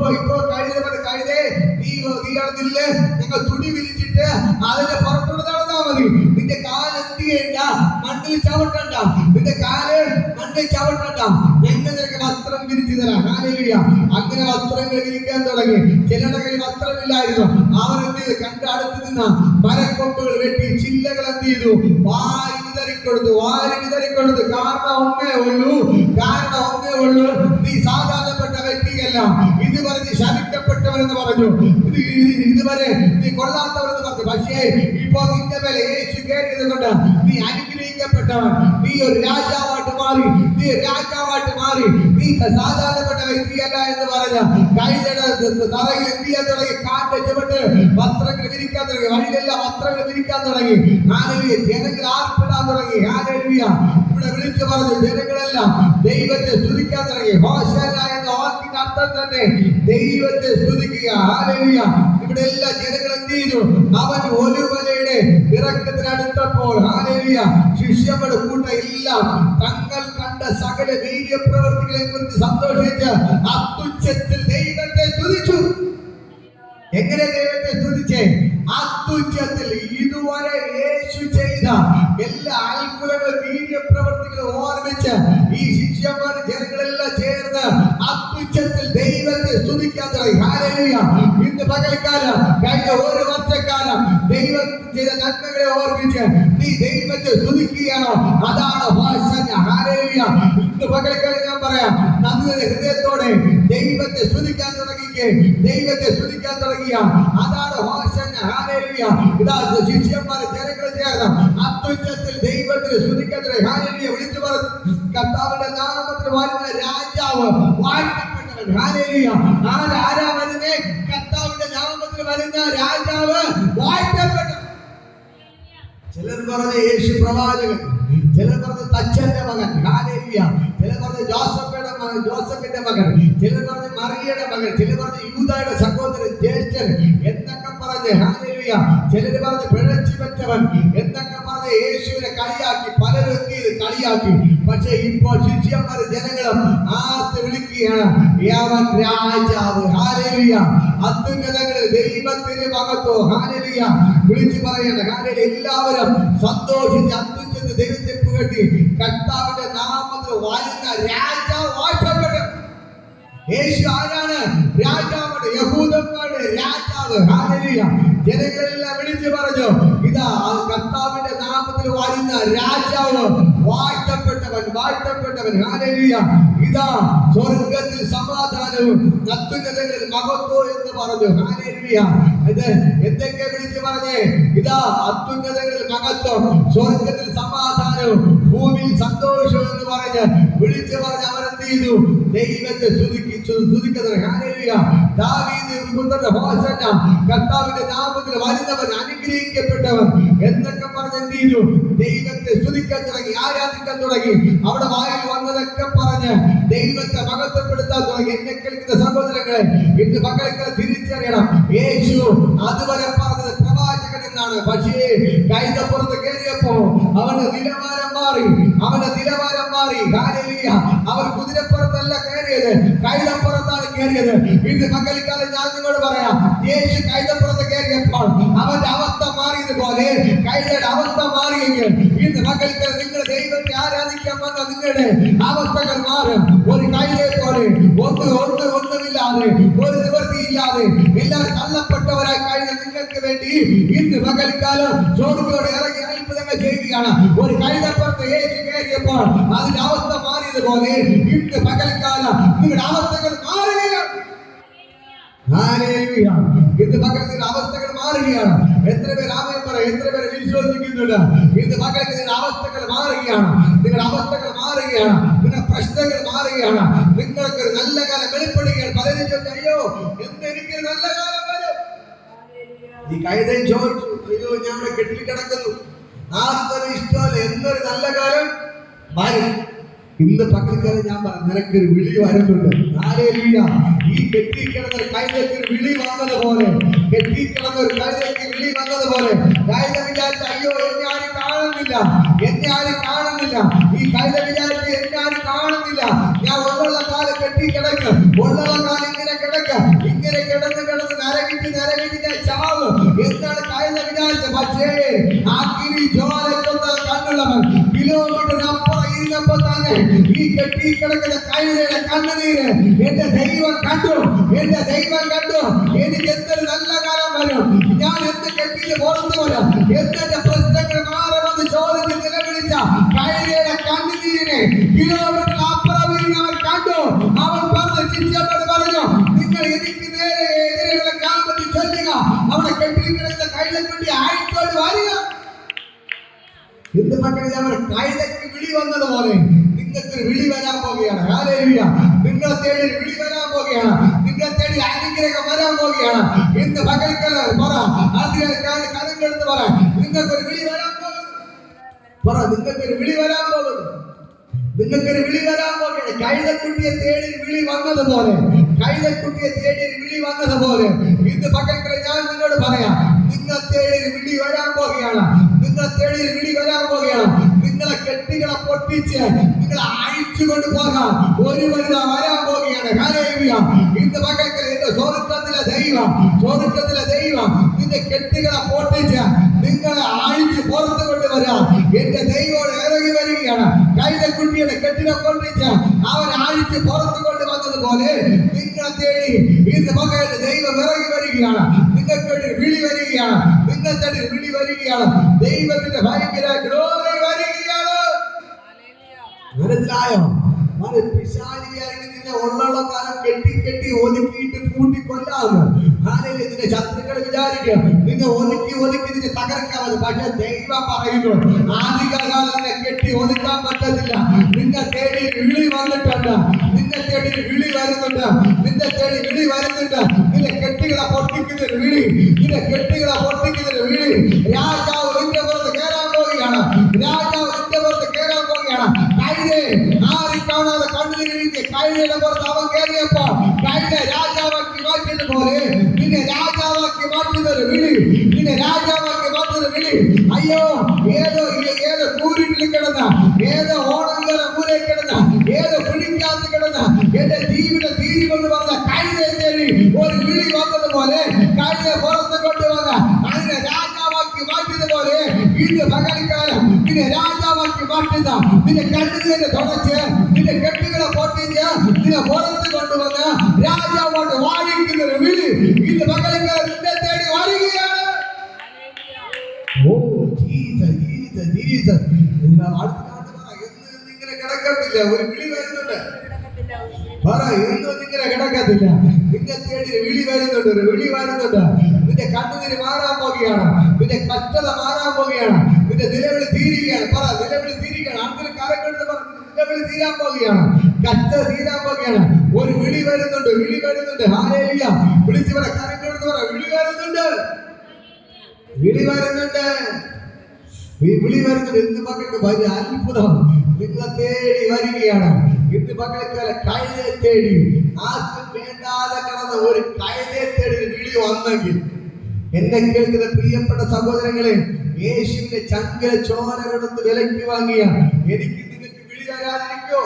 കഴുതേ നീ നടന്നില്ലേ, ഞങ്ങൾ തുണി വിരിച്ചിട്ട് അതിന്റെ പുറത്തോട് നടന്നാ മതി. നിന്റെ കാല് എന്ത് ചെയ്യണ്ട, മണ്ണിൽ ചവിട്ടണ്ട, നിന്റെ കാല് മണ്ണിൽ ചവിട്ടണ്ട, ഞങ്ങൾ നിനക്ക് വസ്ത്രം വിരിച്ചു തരാം. ഹല്ലേലൂയ. അങ്ങനെ വസ്ത്രങ്ങൾ വിരിക്കാൻ തുടങ്ങി. ചിലരുടെ കയ്യിൽ വസ്ത്രമില്ലായിരുന്നു. അവർ എന്ത് ചെയ്തു? കണ്ട് അടുത്ത് നിന്ന മരക്കൊമ്പുകൾ വെട്ടി ചില്ലകൾ എന്ത് ചെയ്തു? വാരി വിതറിക്കൊടുത്തു. കാരണം ഒന്നേ ഉള്ളൂ, നീ സാധാരണപ്പെട്ട വ്യക്തിയല്ല. ഇതുവരെ നീ ശപിക്കപ്പെട്ടവരെന്ന് പറഞ്ഞു, ഇതുവരെ നീ കൊള്ളാത്തവരെന്ന് പറഞ്ഞു. പക്ഷേ ഇപ്പോ നിന്റെ മേലെ യേശു കയറിയത് കൊണ്ട് നീ അനുഗ്രഹിക്കപ്പെട്ടവൻ, നീ ഒരു രാജാവായിട്ട് മാറി. നീ സാധാരണപ്പെട്ട വ്യക്തിയല്ല എന്ന് പറഞ്ഞ കൈയുടെ തറയിൽ എന്ത് ചെയ്യാൻ തുടങ്ങി? കാറ്റ് ചുവട്ട് വസ്ത്രങ്ങൾ വിരിക്കാൻ തുടങ്ങി. വഴിയിലെല്ലാം വസ്ത്രങ്ങൾ വിരിക്കാൻ തുടങ്ങി. ഹല്ലേലൂയ. ജനങ്ങൾ ആർപ്പിടാൻ തുടങ്ങി. ഹല്ലേലൂയ. ഇവിടെ വിളിച്ചു പറഞ്ഞു ജനങ്ങളെല്ലാം ദൈവത്തെ സ്തുതിക്കാൻ തുടങ്ങി. ഹോശന്ന എന്ന വാക്കിന്റെ അർത്ഥം തന്നെ ദൈവത്തെ സ്തുതിക്കുക. ഹല്ലേലൂയ. ഇവിടെ എല്ലാ ജനങ്ങളും എന്ത് ചെയ്തു? അവൻ ഒലിവലയുടെ ഇറക്കത്തിനടുത്തപ്പോൾ ഹല്ലേലൂയ ശിഷ്യരുടെ കൂട്ടം എല്ലാം തങ്ങൾ കണ്ട സകല വീര്യപ്രവൃത്തികളെ കുറിച്ച് സന്തോഷിച്ച് അത്യുച്ചത്തിൽ ദൈവത്തെ സ്തുതിച്ചു. എങ്ങനെ ദൈവത്തെ സ്തുതിച്ചേ? അത്യുച്ചത്തിൽ. ഇതുവരെ യേശു ചെയ്ത എല്ലാ അത്ഭുതങ്ങളും വീര്യപ്രവൃത്തികളും ഓർമ്മിച്ച് ഈ ശിഷ്യന്മാർ ജനങ്ങളെല്ലാം ചേർന്ന് അത്യുച്ചത്തിൽ ദൈവത്തെ സ്തുതിക്കാൻ തുടങ്ങി. ഹല്ലേലൂയ. ഇന്ന് പകൽക്കാലം കഴിഞ്ഞ ഒരു വർഷക്കാലം ദൈവം ചെയ്ത നന്മകളെ ഓർമ്മിച്ച് നീ ദൈവത്തെ സ്തുതിക്കുകയാണോ? അതാണ് ഹോശന്ന. ഹല്ലേലൂയ. ഇന്ന് പകൽക്കാലം ഞാൻ പറയാം, നന്ദിയുടെ ഹൃദയത്തോടെ ദൈവത്തെ സ്തുതിക്കാൻ തുടങ്ങിയ അതാണ് ഹോശന്ന. ഹല്ലേലൂയ. ഇതാ ശിഷ്യന്മാരെ ജനങ്ങൾ ചേർന്ന് അത്യുച്ചത്തിൽ ദൈവത്തെ സ്തുതിക്കാൻ തുടങ്ങി. ഹല്ലേലൂയ. വിളിച്ചു പറഞ്ഞു, കർത്താവിന്റെ നാമത്തിൽ വരുന്ന രാജാവ് വാഴ്ത്തപ്പെട്ടവൻ. ഹല്ലേലൂയ. ആരാ വരുന്നേ? കർത്താവിന്റെ നാമത്തിൽ വരുന്ന രാജാവ് വാഴ്ത്തപ്പെട്ടവൻ. ചിലർ പറഞ്ഞ യേശു പ്രവാചകൻ, ചിലർ പറഞ്ഞ തച്ചന്റെ മകൻ. ഹല്ലേലൂയ. ചിലർ പറഞ്ഞ ജോസഫിന്റെ മകൻ, ചിലർ പറഞ്ഞ മറിയയുടെ മകൻ, ചിലർ പറഞ്ഞ യൂദായുടെ സഹോദരൻ, ജ്യേഷ്ഠൻ എന്നൊക്കെ പറഞ്ഞ് ഹല്ലേലൂയ. ചിലർ പറഞ്ഞ് പിഴച്ചു വെച്ചവൻ എന്നൊക്കെ പറഞ്ഞ് യേശുവിനെ കളിയാക്കി. പലരും കളിയാക്കി. പക്ഷെ ഇപ്പോൾ ശിഷ്യന്മാരും ജനങ്ങളും ആർത്ത് വിളിക്കുകയാണ്, അവൻ രാജാവ്. ഹല്ലേലൂയ. അത്യുന്നതങ്ങളിൽ ദൈവത്തിന് മഹത്വം. ഹല്ലേലൂയ. വിളിച്ചു പറയണം. ഹല്ലേലൂയ. എല്ലാവരും സന്തോഷിച്ച് അത്യുച്ചത്തിൽ ദൈവത്തെ പുകഴ്ത്തി കർത്താവിന്റെ നാമത്തിൽ വരുന്ന രാജാവ് വാഴ്ത്തപ്പെട്ടു. യേശു ആരാണ്? രാജാവാണ്, യഹൂദന്മാരുടെ രാജാവ്. ഹല്ലേലൂയ. ജനങ്ങളെല്ലാം വിളിച്ചു പറഞ്ഞു, ഇതാ കർത്താവിന്റെ നാമത്തിൽ വരുന്ന രാജാവ് വാഴ്ത്തപ്പെട്ടവൻ. ഹല്ലേലൂയ. ഇതാ സ്വർഗത്തിൽ സമാധാനവും അത്യുന്നതങ്ങളിൽ മഹത്വം എന്ന് പറഞ്ഞു. ഹല്ലേലൂയ. ഇത് എന്തൊക്കെ വിളിച്ചു പറഞ്ഞേ? ഇതാ അത്യുന്നതങ്ങളിൽ മഹത്വം, സ്വർഗത്തിൽ സമാധാനവും ഭൂമിയിൽ സന്തോഷവും എന്ന് പറഞ്ഞ് വിളിച്ചു പറഞ്ഞ് അവരെന്ത് ചെയ്തു? ദൈവത്തെ സ്തുതിക്കുന്നത്. ഹല്ലേലൂയ. ദാവീദ് പുത്രന്റെ ഹോശന്ന, കർത്താവിന്റെ നാമത്തിൽ വരുന്നവൻ അനുഗ്രഹിക്കപ്പെട്ടവൻ എന്നൊക്കെ പറഞ്ഞ് എന്ത് ചെയ്തു? ദൈവത്തെ സ്തുതിക്കാൻ തുടങ്ങി, ആരാധിക്കാൻ തുടങ്ങി. അവിടെ വായിൽ വന്നതൊക്കെ പറഞ്ഞ് ദൈവത്തെ മഹത്വപ്പെടുത്താൻ തുടങ്ങി. എന്നെ കേൾക്കുന്ന സഹോദരങ്ങളെ, ഇന്ന് പകൽക്കാലം തിരിച്ചറിയണം, യേശു അതുവരെ പറഞ്ഞത് പ്രവാചകൻ എന്നാണ്. പക്ഷേ കൈതപ്പുറത്ത് കയറിയപ്പോ അവന്റെ നിലവാരം മാറി. ഹല്ലേലൂയ. അവൻ കുതിരപ്പുറത്തല്ല കയറിയത്, കൈതപ്പുറത്താണ് കയറിയത്. ഇന്ന് പകൽക്കാലം ഞാൻ നിങ്ങളോട് പറയാം, യേശു കൈതപ്പുറത്ത് കയറിയപ്പോൾ അവന്റെ അവസ്ഥ മാറിയതുപോലെ കൈതയുടെ അവസ്ഥ മാറിയെങ്കിൽ ഇന്ന് പകൽക്കാലം നിങ്ങൾ ദൈവത്തെ ആരാധിക്കാൻ വന്ന നിങ്ങളുടെ അവസ്ഥകൾ മാറും. ഒരു കൈതയെ പോലെ ഒന്നുമില്ലാതെ, ഒരു നിവൃത്തിയില്ലാതെ എല്ലാവരും തള്ളപ്പെട്ടവരായി കഴിഞ്ഞ നിങ്ങൾക്ക് വേണ്ടി ഇന്ന് പകൽക്കാലം സ്വർഗ്ഗത്തോടെ ഇറങ്ങി അത്ഭുതങ്ങൾ ചെയ്യുകയാണ്. ഒരു കൈതപ്പുറത്ത് യേശു കയറിയപ്പോൾ അതിന്റെ അവസ്ഥ മാറിയതുപോലെ ഇന്ന് പകൽക്കാലം നിങ്ങളുടെ അവസ്ഥകൾ മാറുകയാണ്. ഹല്ലേലൂയ. ഇന്ന് പകൽക്കാലം അവസ്ഥകൾ മാറുകയാണ്. എത്ര പേർ ആമേൻ പറയും? എത്ര പേർ വിശ്വസിക്കുന്നുണ്ട്? ഇന്ന് പകൽക്കാലം അവസ്ഥകൾ മാറുകയാണ്. നിങ്ങളുടെ അവസ്ഥകൾ മാറുകയാണ്. നിങ്ങളുടെ പ്രശ്നങ്ങൾ മാറുകയാണ്. നിങ്ങൾക്ക് ഒരു നല്ല കാലം വെളിപ്പെടുകയാണ്. പലരും ചോദിച്ചു, അയ്യോ എന്തെനിക്ക് നല്ല കാലം വരും? ഈ കൈതൻ ചോദിച്ചു, അയ്യോ ഞാൻ ഇവിടെ കെട്ടിൽ കിടക്കുന്നു, ആർക്കൊരു ഇഷ്ടമല്ല, എന്നൊരു നല്ല കാലം വരും. ഇന്ന് പക്കക്കാരെ ഞാൻ പറഞ്ഞു, നിനക്കൊരു വിളി വരുന്നുണ്ട്. ഹല്ലേലൂയ. ഈ കെട്ടിക്കിടന്ന ഒരു കഴുതയ്ക്ക് ഒരു വിളി വന്നതുപോലെ, കെട്ടിക്കിടന്ന ഒരു കഴുതയ്ക്ക് വിളി വന്നതുപോലെ കഴുത വിചാരിച്ച, അയ്യോ എന്നെ ആരും കാണുന്നില്ല, എന്നെ ആരും കാണുന്നില്ല. ഈ കഴുത വിചാരിച്ച് എന്നെ ആരും കാണുന്നില്ല, ഞാൻ ഉള്ള കാലം കെട്ടിക്കിടക്ക്, ഉള്ള കാലം ഇങ്ങനെ കിടക്ക്, ഇങ്ങനെ കിടന്ന് നരകിട്ട് ഞാൻ ചാവ് എന്നാണ് കഴുത വിചാരിച്ചത്. പക്ഷേ ആ കിരി ജ്വാലയ്ക്കൊന്ന കണ്ണുള്ളവൻ കിലോമീറ്ററിനപ്പുറം ഇരുന്നപ്പോ തന്നെ ഈ കെട്ടിക്കിടക്കുന്ന കഴുതയുടെ കണ്ണുനീര് എന്റെ ദൈവം കണ്ടു, എന്റെ ദൈവം കണ്ടു. എനിക്ക് എന്തൊരു നല്ല കാലം വരും, ഞാൻ എന്ത് കെട്ടിയിൽ പുറത്തു വരാം, എന്തെന്റെ പ്രശ്നങ്ങൾ മാറുമെന്ന് ചോദിച്ച് നിലവിളിച്ച കഴുതയുടെ കണ്ണുനീരിനെ കിലോമീറ്റർ അപ്പുറം ഇരുന്നവൻ കണ്ടു. അവൻ പറഞ്ഞു, ശിഷ്യനോട് പറഞ്ഞു, നിങ്ങൾ എനിക്ക് നേരെ എതിരെയുള്ള കാമ്പത്തിൽ ചൊല്ലുക, അവിടെ കെട്ടിക്കിടക്കുന്ന കഴുതക്കുട്ടി അയച്ചോട് വരിക. എന്ത് മക്കളെ, അവർ കഴുതയ്ക്ക് വിളി വന്നതുപോലെ നിങ്ങൾക്ക് വിളി വരാൻ പോവുകയാണ്. ഹല്ലേലൂയ. നിങ്ങളെ തേടി വിളി വരാൻ പോവുകയാണ്, നിങ്ങളെ തേടി അനുഗ്രഹം വരാൻ പോവുകയാണ്. ഇന്ന് പകൽക്കല പറ, കരങ്ങളെടുത്ത് പറ, നിങ്ങൾക്കൊരു വിളി വരാൻ പോകുന്നു. പറ, നിങ്ങൾക്കൊരു വിളി വരാൻ പോകുന്നു, നിങ്ങൾക്കൊരു വിളി വരാൻ പോവുകയാണ്. കഴുതക്കുട്ടിയെ തേടി വിളി വന്നതുപോലെ, കഴുതക്കുട്ടിയെ തേടി വിളി വന്നതുപോലെ ഇന്ന് പകൽക്കല ഞാൻ നിങ്ങളോട് പറയാം, നിങ്ങളെ തേടി വിളി വരാൻ പോവുകയാണ്, നിങ്ങളെ തേടി വിളി വരാൻ പോവുകയാണ്. നിങ്ങളെ കെട്ടികളെ പൊട്ടിച്ച് നിങ്ങളെ അയച്ചുകൊണ്ട് പോകാൻ ഒരു വനിത വരാൻ പോവുകയാണ്. ഹല്ലേലൂയ. ഇന്ന് പകൽക്കല എന്റെ സ്വർഗ്ഗത്തിലെ ദൈവം നിന്റെ കെട്ടികളെ പൊട്ടിച്ച് നിങ്ങളെ അഴിച്ച് പുറത്തു കൊണ്ടുവരാൻ എന്റെ ദൈവം ഇറങ്ങി വരികയാണ്. കഴുതക്കുട്ടിയുടെ കെട്ടിനെ പൊട്ടിച്ച് അവൻ അഴിച്ച് പുറത്തു കൊണ്ടുവന്നതുപോലെ നിങ്ങളെ തേടി ഇന്ന് പകൽ ദൈവം ഇറങ്ങി വരികയാണ്. നിങ്ങൾക്ക് വിളി വരികയാണ്, നിങ്ങൾക്ക് വിളി വരികയാണ്. ദൈവത്തിന്റെ ഭയങ്കര ഗ്ലോറി വരികയാണ്. മനസ്സിലായോ? പിശാചിയാണെങ്കിൽ നിന്നെ ഉള്ള കാലം കെട്ടി ഒതുക്കിയിട്ട് കൂട്ടിക്കൊല്ലാവുന്നു. ആരെങ്കിലും നിന്റെ ശത്രുക്കൾ വിചാരിക്കുക നിന്നെ ഒതുക്കി നിന്നെ തകർക്കാമെന്ന്. പക്ഷെ ദൈവം പറയുന്നു, ആദ്യകാലം നിന്നെ കെട്ടി ഒതുക്കാൻ പറ്റത്തില്ല. നിന്നെ തേടി വിളി വന്നിട്ടുണ്ട്, നിന്നെ തേടി വിളി വരുന്നുണ്ട്, നിന്നെ തേടി വിളി വരുന്നുണ്ട്. നിന്റെ കെട്ടികളെ പൊട്ടിക്കുന്നൊരു വിളി, നിന്റെ കെട്ടികളെ പൊട്ടിക്കുന്നൊരു വിളി. രാജാവ് നിന്റെ പുറത്ത് കയറാൻ പോവുകയാണ്, രാജാവ് നിന്റെ പുറത്ത് കയറാൻ പോവുകയാണ്. കഴുതേ ആരും കാണാതെ കണ്ണുനീരിന്റെ കഴുതയുടെ പുറത്ത് അവൻ കയറിയപ്പോ കഴുത രാജാവാക്കി മാറ്റുന്ന പോലെ നിന്നെ രാജാവാക്കി മാറ്റുന്നൊരു വിളി, നിന്നെ രാജാവാക്കി മാറ്റുന്ന വിളി. അയ്യോ, ഏതോ കൂരിട്ടിൽ കിടന്ന, ഏതോ ഓണങ്കര മൂലയിൽ കിടന്ന, ഏതോ പിടിക്കാത്ത കിടന്ന എന്റെ ജീവിതം തീരി കൊണ്ടുവന്ന കഴുതയെ തേടി ഒരു വിളി വന്നതുപോലെ കഴുതയെ പുറത്ത് കൊണ്ടുവന്ന അതിനെ രാജാവാക്കി മാറ്റുന്ന പോലെ ഇന്ന് പകൽക്കാലം നിന്നെ രാജാവാക്കി മാറ്റുന്ന, നിന്റെ കണ്ണുനീരെ തുടച്ച് നിന്റെ കെട്ടുകളെ പൊട്ടിച്ച് നിന്നെ പുറത്ത് കൊണ്ടുവന്ന് രാജാവോട്ട് വാഴിക്കുന്നൊരു വിളി ഇന്ന് പകൽക്കാലം നിന്നെ തേടി വരികയാണ്. ഓ ജീസസ് ഇങ്ങനെ കിടക്കത്തില്ല, ഒരു വിളി വരുന്നുണ്ട്. പറ, എന്നും ഇങ്ങനെ കിടക്കത്തില്ല, നിന്നെ തേടി വിളി വരുന്നുണ്ട്, ഒരു വിളി വരുന്നുണ്ട്. നിന്റെ കണ്ണുനീര് മാറാൻ പോവുകയാണ്, നിന്റെ കഷ്ടത മാറാൻ പോവുകയാണ്, നിന്റെ നിലവിളി തീരുകയാണ്. പറ, നിലവിളി തീരുകയാണ്. അങ്ങനെ കരക്കെടുത്ത് പറ, നിലവിളി തീരാൻ പോവുകയാണ്, കഷ്ടത തീരാൻ പോവുകയാണ്. ഒരു വിളി വരുന്നുണ്ട്, വിളി വരുന്നുണ്ട്. ഹല്ലേലൂയ. വിളിച്ചു പറ, കരക്കെടുത്ത് പറ, വിളി വരുന്നുണ്ട്, വിളി വരുന്നുണ്ട്, വിളി വരുന്നുണ്ട്. ഇന്ന് മക്കൾക്ക് വലിയ അത്ഭുതം നിങ്ങളെ തേടി വരികയാണ്. ഇന്ന് മക്കൾക്ക് കഴുതയെ തേടി ആർക്കും വേണ്ടാതെ കിടന്ന ഒരു കഴുതയെ തേടി വിളി വന്നെങ്കിൽ എന്നെ കേൾക്കുന്ന പ്രിയപ്പെട്ട സഹോദരങ്ങളെ, യേശുവിന്റെ ചങ്കല ചോര കൊടുത്ത് വിലയ്ക്ക് വാങ്ങിയ എനിക്ക് നിങ്ങൾക്ക് വിളി വരാതിരിക്കോ?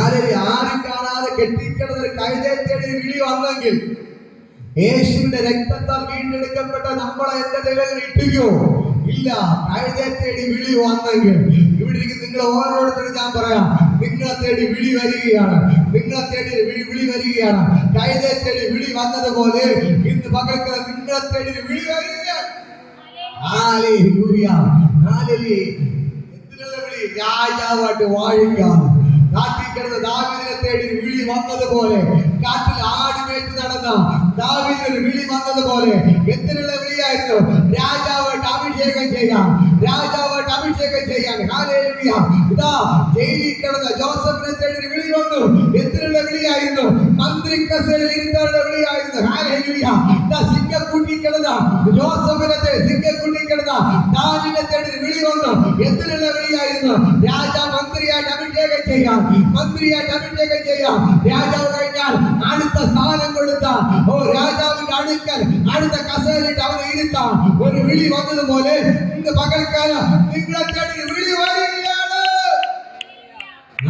ആരും കാണാതെ കെട്ടിക്കിടന്ന ഒരു കഴുതയെ തേടി വിളി വന്നെങ്കിൽ യേശുവിന്റെ രക്തത്താൽ വീണ്ടെടുക്കപ്പെട്ട നമ്മളെ എന്റെ ദൈവങ്ങൾ ഇട്ടുകയോ? ഇല്ല. കഴുതയെ തേടി വിളി വന്നെങ്കിൽ ഇവിടെ നിങ്ങൾ ഓരോരുത്തരും ഞാൻ പറയാം, നിങ്ങളെ തേടി വിളി വരികയാണ്, നിങ്ങളെ തേടി വിളി വരികയാണ്. കഴുതയെ തേടി വിളി വന്നതുപോലെ ഇന്ന് പകൽക്ക് നിങ്ങളെ തേടി വിളി വരികയാണ്. ഹല്ലേലൂയ, ഹല്ലേലൂയ. എന്തിനുള്ള വിളി? രാജാവായിട്ട് വാഴിക്കാൻ. കാട്ടിൽ കിടന്ന ദാവീദിനെ തേടി വിളി വന്നതുപോലെ, കാട്ടിൽ ആടുമേറ്റ് നടന്ന ദാവീദിന് വിളി വന്നതുപോലെ എന്തിനുള്ള വിളിയായിരുന്നു? രാജാവായിട്ട് അഭിഷേകം ചെയ്യാൻ, രാജാവായിട്ട് അഭിഷേകം ചെയ്യാൻ. ഹല്ലേലൂയ. ഇതാ ജയിലിൽ കിടന്ന ജോസഫിനെ തേടി വിളി വന്നു. എന്തിനുള്ള വിളിയായിരുന്നു? മന്ത്രി കസേരയിൽ ഇരുത്താനുള്ള വിളിയായിരുന്നു. ഹല്ലേലൂയ. ഇതാ സിംഗക്കുട്ടി കിടന്ന ജോസഫിനെ തേടി, സിംഗക്കുട്ടി കിടന്ന ദാവീദിനെ തേടി വിളി വന്നു. എന്തിനുള്ള വിളിയായിരുന്നു? രാജാ മന്ത്രിയായിട്ട് അഭിഷേകം ചെയ്യാം, മന്ത്രിയായിട്ട് അഭിഷേകം ചെയ്യാം. രാജാവ് കഴിഞ്ഞാൽ അടുത്ത സ്ഥാനം കൊടുത്ത രാജാവിന്റെ അടുക്കൽ അടുത്ത കസേരയിട്ട് അവനെ ഇരുത്താം. ഒരു വിളി വന്നതുപോലെ ഇന്ന് പകൽക്കാലം നിങ്ങളെ തേടി വിളി വരികയാണ്.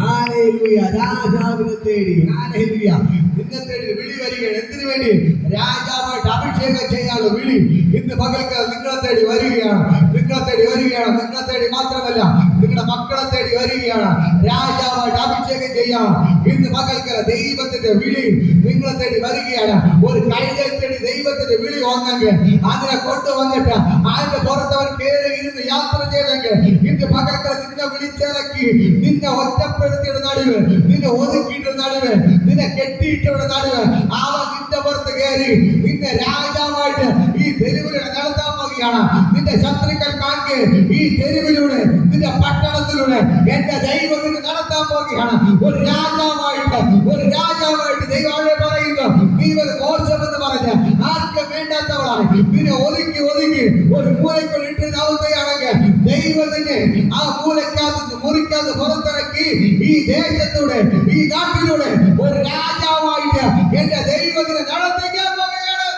ഹല്ലേലൂയ. രാജാവിനെ തേടി, ഹല്ലേലൂയ, നിന്നെ തേടി വിളി വരികയാണ്. എന്തിനു വേണ്ടി? രാജാവായിട്ട് അഭിഷേകം ചെയ്യാനുള്ള വിളി ഇന്ന് പകൽക്കാലം നിങ്ങളെ തേടി വരികയാണ്. നിങ്ങളെ തേടി വരികയാണ്. നിങ്ങളെ തേടി മാത്രമല്ല, നിങ്ങളുടെ മക്കളെ തേടി വരികയാണ്. രാജാവായിട്ട് അഭിഷേകം ചെയ്യാം. ഇന്ന് പകൽക്കാലം ദൈവത്തിന്റെ വിളി നിങ്ങളെ തേടി വരികയാണ്. ഒരു കഴുതയെ തേടി ദൈവത്തിന്റെ വിളി വന്നെങ്കിൽ അതിനെ കൊണ്ടുവന്നിട്ട് അതിന്റെ പുറത്തവൻ കയറി ഇരുന്ന് യാത്ര ചെയ്തെങ്കിൽ ഇന്ന് പകൽക്കാലം നിന്നെ വിളിച്ചിറക്കി, നിന്നെ ഒറ്റപ്പെടുത്തിയുടെ നടുവ്, നിന്നെ ഒതുക്കിയിട്ട് നടുവ്, നിന്നെ കെട്ടിയിട്ടയുടെ നടുവ് അവൻ നിന്റെ പുറത്ത് കയറി നിന്നെ രാജാവായിട്ട് ഈ തെരുവിലൂടെ നടത്താൻ പോകുകയാണ്. നിന്റെ ശത്രുക്കൾ കാണെ ഈ തെരുവിലൂടെ, നിന്റെ പട്ടണത്തിലൂടെ എന്റെ ദൈവത്തിന് നടത്താൻ പോകുകയാണ്. ഒരു രാജാവായിട്ട്, ഒരു രാജാവായിട്ട് ദൈവം പറയുന്നു, നീ ഒരു മോശമെന്ന് പറഞ്ഞ് ആർക്കും വേണ്ടാത്തവളായി നിന്നെ ഒതുക്കി ഒതുക്കി ഒരു മൂലയ്ക്ക് ഇട്ട് നവുകയാണെങ്കിൽ ദൈവത്തിന് ആ മൂലയ്ക്കകത്ത് മുറിക്കാതെ പുറത്തിറക്കി ഈ ദേശത്തൂടെ, ഈ നാട്ടിലൂടെ ഒരു രാജാവായിട്ട് എന്റെ ദൈവത്തിന് നടത്തിക്കാൻ പോകുകയാണ്.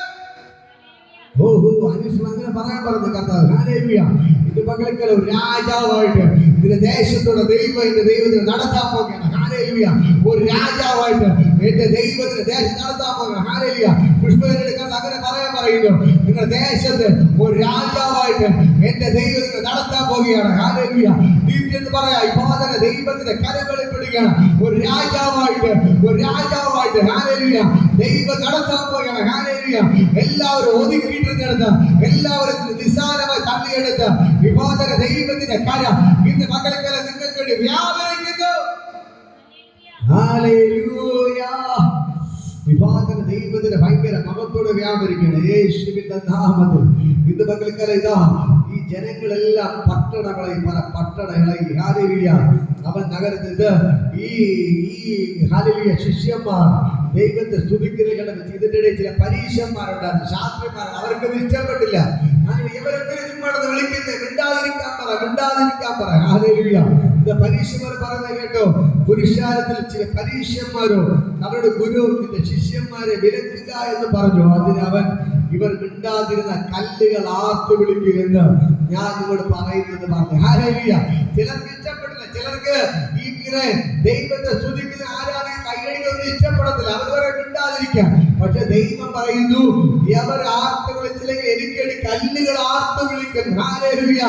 അങ്ങനെ പറയാൻ പറഞ്ഞു കർത്താവ്. ഹല്ലേലൂയ. ഇത് പകൽക്കാലം ഒരു രാജാവായിട്ട് ഇതിന്റെ ദേശത്തൂടെ ദൈവം എന്റെ ദൈവത്തിന് നടത്താൻ പോകുകയാണ്. ഹല്ലേലൂയ. ഒരു രാജാവായിട്ട് എന്റെ ദൈവത്തിന് ദേശം നടത്താൻ പോകുകയാണ്. ഹല്ലേലൂയ. പുഷ്പകരെടുക്കാൻ അങ്ങനെ പറയാൻ പറയുന്നു, നിങ്ങളുടെ ദേശത്ത് ഒരു രാജാവായിട്ട് എന്റെ ദൈവത്തിന് നടത്താൻ പോകുകയാണ്. ഹല്ലേലൂയ. എന്ന് പറയാ ഇപ്പോൾ തന്നെ ദൈവത്തിന്റെ കരകളിൽപ്പെടുകയാണ്. ഒരു രാജാവായിട്ട്, ഒരു രാജാവായിട്ട് ഹല്ലേലൂയ ദൈവം നടത്താൻ പോകുകയാണ്. ഹല്ലേലൂയ. എല്ലാവരും ഒതുക്കിയിട്ടെടുത്ത്, എല്ലാവരും നിസ്സാരമായി തള്ളിയെടുത്ത് വിവാദന ദൈവത്തിന്റെ കര ഇന്ന് മകൾക്കല നിങ്ങൾക്ക് വേണ്ടി വ്യാപരിക്കുന്നു. ഹല്ലേലൂയ. വിവാദന ദൈവത്തിന്റെ ഭയങ്കര മഹത്വത്തോടെ വ്യാപരിക്കണം യേശുവിന്റെ നാമത്തിൽ. ഇന്ന് മകൾക്കല ഇതാ ഈ ജനങ്ങളെല്ലാം പട്ടണങ്ങളെ പട്ടണ ഇളകി. ഹല്ലേലൂയ. അവൻ നഗരത്തിൽ ഈ ഹല്ലേലൂയ ശിഷ്യന്മാർ ദൈവത്തെ സ്തുതിക്കുന്ന കണ്ടത്. ഇതിന്റെ ഇടയിൽ ചില പരീക്ഷന്മാരുണ്ടായിരുന്നു, ശാസ്ത്രിമാർ. അവർക്ക് ഇഷ്ടപ്പെട്ടില്ല. ഇവരൊക്കെ ചുമ്മാണെന്ന് വിളിക്കുന്നത്, മിണ്ടാതിരിക്കാൻ പറ, മിണ്ടാതിരിക്കാൻ പറ. ഹല്ലേലൂയ. ഇത് പരീക്ഷന്മാർ പറയുന്നത് കേട്ടോ. പുരുഷാരത്തിൽ ചില പരീക്ഷന്മാരോ അവരുടെ ഗുരു നിന്റെ ശിഷ്യന്മാരെ വിലക്കുക എന്ന് പറഞ്ഞു. അതിന് അവൻ, ഇവർ മിണ്ടാതിരുന്ന കല്ലുകൾ ആർത്തു വിളിക്കുക എന്ന് ഞാൻ നിങ്ങളോട് പറയുന്നത് പറഞ്ഞു. ഹല്ലേലൂയ. ചിലർക്ക് ഇഷ്ടപ്പെട്ടില്ല, ചിലർക്ക് ഇങ്ങനെ ദൈവത്തെ സ്തുതിക്കുന്ന ആരാധന കൈയടിക്കൊന്നും ഇഷ്ടപ്പെടത്തില്ല. അവർ പറയും മിണ്ടാതിരിക്കാം. പക്ഷെ ദൈവം പറയുന്നു, അവർ ആർത്ത് വിളിച്ചില്ലെങ്കിൽ എനിക്കടി കല്ലുകൾ ആർത്ത് വിളിക്കും. ഹല്ലേലൂയ.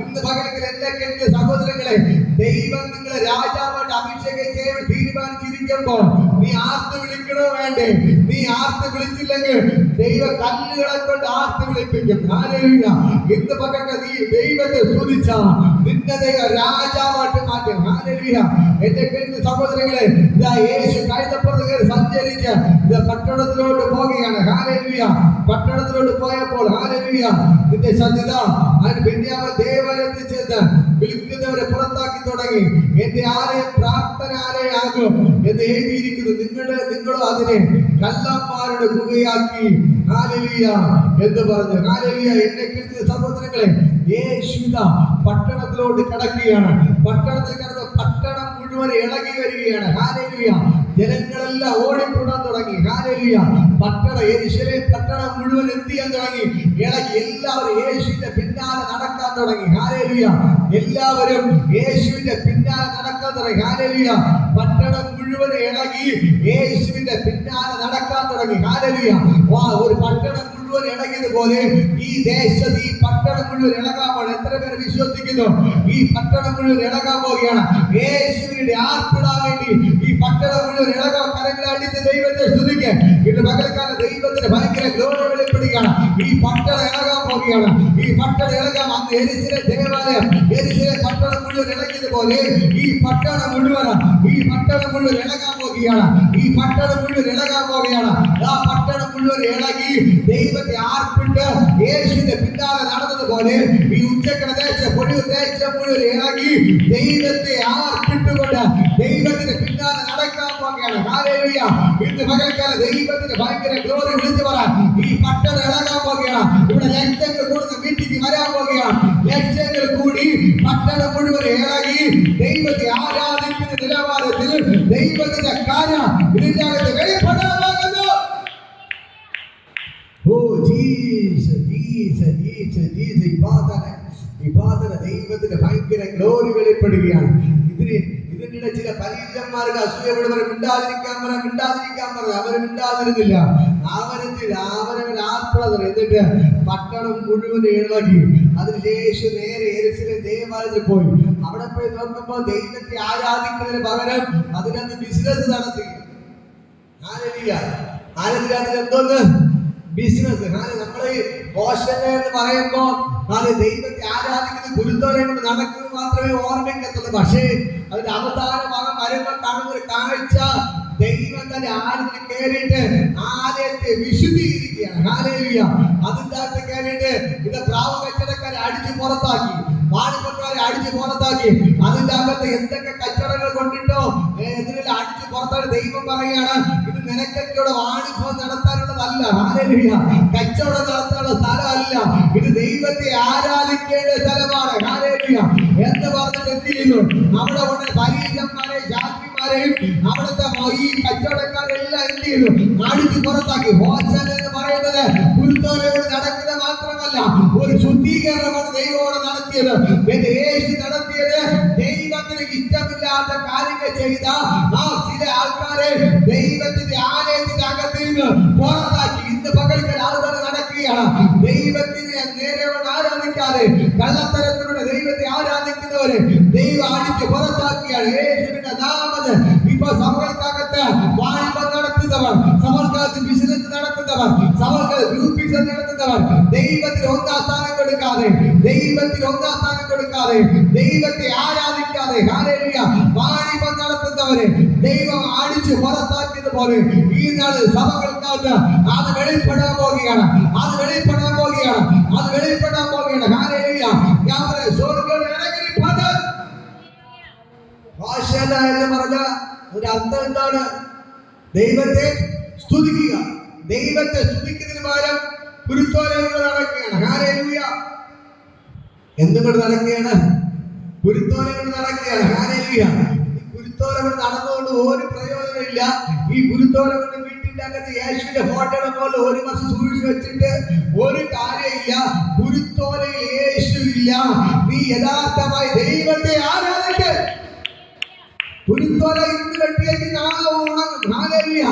ഇന്ന് പകരത്തിൽ എന്നെ കേട്ട സഹോദരങ്ങളെ, ദൈവം നിങ്ങളെ രാജാവായിട്ട് അഭിഷേകം ചെയ്യാൻ തീരുമാനിച്ചിരിക്കുമ്പോൾ നീ ആർത്ത് വിളിക്കണോ വേണ്ടേ? നീ ആർത്ത് വിളിച്ചില്ലെങ്കിൽ ദൈവ കല്ലുകളെ കൊണ്ട് ആർത്ത് വിളിപ്പിക്കും. ഹല്ലേലൂയ. ഇന്ന് പകരം നീ ദൈവത്തെ സ്തുതിച്ച നിന്റെ ദൈവം രാജാവായിട്ട് മാറ്റും. ഹല്ലേലൂയ. എന്റെ കേട്ട സഹോദരങ്ങളെ, ഇതാ യേശു കഴുതപ്പുറത്ത് സഞ്ചരിച്ച് പട്ടണത്തിലോട്ട് പോകുകയാണ്. ഹല്ലേലൂയ. പട്ടണത്തിലോട്ട് പോയപ്പോൾ ഹല്ലേലൂയ നിന്റെ സത്യത അതിന് ബെന്യാമീൻ ദേവാലയത്തിൽ ചെന്ന് വിളിക്കുന്നവരെ പുറത്താക്കി തുടങ്ങി. എന്റെ ആലയം പ്രാർത്ഥന ആലയമാകും എന്ന് എഴുതിയിരിക്കുന്നു. നിങ്ങളോ അതിനെ കള്ളന്മാരുടെ ഗുഹയാക്കി. ഹല്ലേലൂയ എന്ന് പറഞ്ഞു. ഹല്ലേലൂയ. എന്നെ കേട്ട സഹോദരങ്ങളെ, യേശുദ പട്ടണത്തിലോട്ട് കടക്കുകയാണ്. പട്ടണത്തിൽ കടന്ന് പട്ടണം മുഴുവൻ ഇളകി വരികയാണ്. ഹല്ലേലൂയ. ജനങ്ങളെല്ലാം ഓടിക്കൂടാൻ തുടങ്ങി. ഹല്ലേലൂയ. യെരൂശലേം പട്ടണം മുഴുവൻ എന്ത് ചെയ്യാൻ തുടങ്ങി? ഇളകി. എല്ലാവരും യേശുവിന്റെ പിന്നാലെ നടക്കാൻ തുടങ്ങി. ഹല്ലേലൂയ. എല്ലാവരും യേശുവിന്റെ പിന്നാലെ നടക്കാൻ തുടങ്ങി. ഹല്ലേലൂയ. പട്ടണം മുഴുവൻ ഇളകി യേശുവിന്റെ പിന്നാലെ നടക്കാൻ തുടങ്ങി. ഹല്ലേലൂയ. ഒരു പട്ടണം മുഴുവൻ ഇളകിയതുപോലെ ഈ ദേശത്ത് ഈ പട്ടണം മുഴുവൻ ഇളകാമ്പോൾ എത്ര പേര് വിശ്വസിക്കുന്നു? ഈ പട്ടണം മുഴുവൻ ഇളകാൻ പോവുകയാണ്. യേശുവിനെ ആർപ്പിടാൻ വേണ്ടി ഈ പട്ടണം മുഴുവൻ ഇളകാൻ കരങ്ങളടിച്ച് ദൈവത്തെ സ്തുതിക്കുക. ഇന്ന് പകൽക്കാലം ദൈവത്തിന് ഭയങ്കര ഗ്ലോറി വെളിപ്പെടുകയാണ്. ഈ പട്ടണം ഇളകാൻ പോവുകയാണ്. ഈ പട്ടണം ഇളകാൻ അന്ന് യെരൂശലേം ദേവാലയം, യെരൂശലേം പട്ടണം മുഴുവൻ ഇളകിയതുപോലെ ഈ പട്ടണം മുഴുവൻ ഇളകാൻ പോവുകയാണ്. ഈ പട്ടണം മുഴുവൻ ഇളകാൻ പോവുകയാണ്. ആ പട്ടണം മുഴുവൻ ഇളകി ദൈവത്തെ ആർപ്പിട്ട് യേശുവിന്റെ പിന്നാലെ നടന്നതുപോലെ ഈ ഉച്ചക്കട ദേശം പൊടിയ ദേശം മുഴുവൻ ഇളകി ദൈവത്തെ ആർപ്പിട്ടുകൊണ്ട് ദൈവത്തിന്റെ പിന്നാലെ നടക്കാൻ പോവുകയാണ്. ഹല്ലേലൂയ. ഇന്ന് പകൽക്കാലം ദൈവത്തിന്റെ ഭയങ്കര ഗ്ലോറി വിളിച്ചു പറയാം. ഈ പട്ടണം ഇളകാൻ പോവുകയാണ്. ഇവിടെ ലക്ഷങ്ങൾ കൂടുന്ന വീട്ടിലേക്ക് വരാൻ പോവുകയാണ്. ലക്ഷങ്ങൾ കൂടി പട്ടണം മുഴുവൻ ഇളകി ദൈവത്തെ ആരാധിക്കുന്ന നിലവാരം ദൈവത്തിന്റെ ഭയങ്കര ഗ്ലോറി വെളിപ്പെടുകയാണ്. ഇതിനിടെ ചില പരീക്ഷന്മാർക്ക് അസൂയപ്പെടുന്നവർ മിണ്ടാതിരിക്കാൻ പറഞ്ഞു. അവര് മിണ്ടാതിരുന്നില്ല. അവരവരുടെ ആത്മത എന്നിട്ട് പട്ടണം മുഴുവൻ ഇളകി. അതിനുശേഷം നേരെ യെരൂശലേം ദേവാലയത്തിൽ പോയി. അവിടെ പോയി നോക്കുമ്പോൾ ദൈവത്തെ ആരാധിക്കുന്നതിന് പകരം അതിനകത്ത് ബിസിനസ് നടത്തി. എന്തോന്ന് ബിസിനസ്. നമ്മള് ഹോസ്റ്റല് എന്ന് പറയുമ്പോ ദൈവത്തെ ആരാധിക്കുന്ന ഗുരുത്വരെ കൊണ്ട് നടക്കുന്നത് മാത്രമേ ഓർമ്മിക്കത്തുള്ളൂ. പക്ഷേ അതിന്റെ അവസാന ഭാഗം വരുമ്പോൾ കാണുന്ന ഒരു കാഴ്ച, ദൈവം തന്റെ ആലയത്തിൽ കയറിയിട്ട് ആലയത്തെ വിശുദ്ധീകരിക്കുകയാണ്. ഹല്ലേലൂയ. അതിന്റെ അകത്ത് കയറിയിട്ട് ഇത് പ്രാവ് കച്ചവടക്കാരെ അടിച്ചു പുറത്താക്കി, വാണിജ്യക്കാരെ അടിച്ചു പുറത്താക്കി. അതിന്റെ അകത്ത് എന്തൊക്കെ കച്ചവടങ്ങൾ കൊണ്ടിട്ടോ ഇതിനെല്ലാം അടിച്ചു പുറത്താക്കി. ദൈവം പറയാണ്, ഇത് നിനക്കൊക്കെ വാണിജ്യം നടത്താനുള്ളതല്ല. ഹല്ലേലൂയ. കച്ചവടം നടത്താനുള്ള സ്ഥലമല്ല, ഇത് ദൈവത്തെ ആരാധിക്കേണ്ട സ്ഥലമാണ്. ഹല്ലേലൂയ. എന്ന് പറഞ്ഞിട്ട് എന്ത് ചെയ്യുന്നു? അവിടെ കൊണ്ട് പരീക്ഷന്മാരെ ശാസ്ത്രിമാരെയും അവിടുത്തെ ഈ കച്ചവടക്കാരെല്ലാം എന്ത് ചെയ്തു? അടിച്ചു പുറത്താക്കി. ഹോസ്റ്റൽ എന്ന് പറയുന്നത് ഗുരുത്വരോട് നടക്കുക മാത്രമല്ല, ഒരു ശുദ്ധീകരണമാണ് ദൈവത്തോട് നടത്തിയത്. യേശു നടത്തിയത് ദൈവത്തിന് ഇഷ്ടമില്ലാത്ത കാര്യങ്ങൾ ചെയ്ത ചില ആൾക്കാരെ ദൈവത്തിന്റെ ആലയത്തിന്റെ അകത്ത് നിന്ന് പുറത്താക്കി. ഇന്ന് പകൽക്കൽ ആളുകൾ നടക്കുകയാണ്. ദൈവത്തിനെ നേരെയോട് ആരാധിക്കാതെ കള്ളത്തരത്തിലൂടെ ദൈവത്തെ ആരാധിക്കുന്നവരെ ദൈവം അടിച്ച് പുറത്താക്കിയാണ്. യേശുവിന്റെ നാമത്തിൽ ഇപ്പൊ സഭകൾക്കകത്ത് വായ്പ നടത്തുന്നവർ, സഭകൾക്ക് ബിസിനസ് നടത്തുന്നവർ, സഭകൾക്ക് ഗ്രൂപ്പ് ബിസിനസ് നടത്തുന്നവർ ദൈവത്തിന് ഒന്നാം സ്ഥാനം കൊടുക്കാതെ, ദൈവത്തെ ആരാധിക്കാതെ വായ്പ നടത്തുന്നവരെ ദൈവം അടിച്ച് പുറത്താക്കിയത് പോലെ ഈ നാള് സഭകൾക്കകത്ത് അത് വെളിപ്പെടാൻ പോവുകയാണ്. ഹല്ലേലൂയ. ഞാൻ പറയാം, സ്വർഗ്ഗം ഇറങ്ങിപ്പത് ഭാഷല എന്ന് പറഞ്ഞ ഒരു അർത്ഥം എന്താണ്? ദൈവത്തെ സ്തുതിക്കുക. ദൈവത്തെ സ്തുതിക്കുന്നതിന് പകരം കുരുത്തോലകൾ നടക്കുകയാണ്. ഹല്ലേലൂയ. എന്തുകൊണ്ട് നടക്കുകയാണ്? കുരുത്തോലകൾ നടക്കുകയാണ്. ഹല്ലേലൂയ. ഈ കുരുത്തോലകൾ നടന്നുകൊണ്ട് ഒരു പ്രയോജനമില്ല. ഈ കുരുത്തോലകൾ വീട്ടിന്റെ അകത്ത് യേശുവിന്റെ ഫോട്ടോയുടെ പോലെ ഒരു വർഷം സൂക്ഷിച്ചു വെച്ചിട്ട് ഒരു കാര്യമില്ല. കുരുത്തോലയിൽ യേശുവില്ല. നീ യഥാർത്ഥമായി ദൈവത്തെ ആരാധിക്ക. കുരുത്തോല ഇന്ന് കെട്ടിയേക്ക് നാളെ ഉണങ്ങും. ഹല്ലേലൂയ.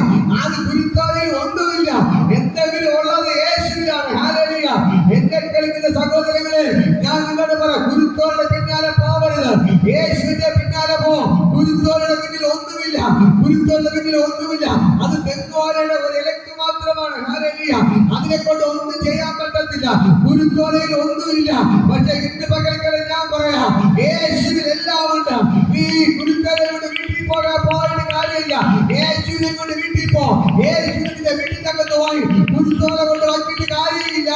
അത് കുരുത്തോലയിൽ ഒന്നുമില്ല. എന്തെങ്കിലും ഉള്ളത് യേശുവിലാണ്. ഹല്ലേലൂയ. എന്നെ കേൾക്കുന്ന സഹോദരങ്ങളെ, ഞാൻ നിങ്ങളോട് പറയാം, കുരുത്തോലയുടെ പിന്നാലെ പോവരുത്, യേശുവിന്റെ പിന്നാലെ പോ. കുരുത്തോലയുടെ പിന്നിൽ ഒന്നുമില്ല. അത് തെങ്ങോലയുടെ ഒരു ഇലക്ക് മാത്രമാണ്. ഹല്ലേലൂയ. അതിനെ കൊണ്ട് ഒന്നും ചെയ്യാൻ പറ്റത്തില്ല. കുരുത്തോലയിൽ ഒന്നുമില്ല. പക്ഷെ ഇന്ന് പകൽക്കല് ഞാൻ പറയാം, യേശുവിൽ എല്ലാം ഉണ്ട്. ഈ കുരുത്തോലയുടെ വീട്ടിൽ പോയിട്ട് കാര്യമില്ല. യേശുവിനെ കൊണ്ട് വീട്ടിൽ പോ. യേശുവിന്റെ വീട്ടിനകത്ത് പോയി കുരുത്തോല കൊണ്ട് വച്ചിട്ട് കാര്യമില്ല.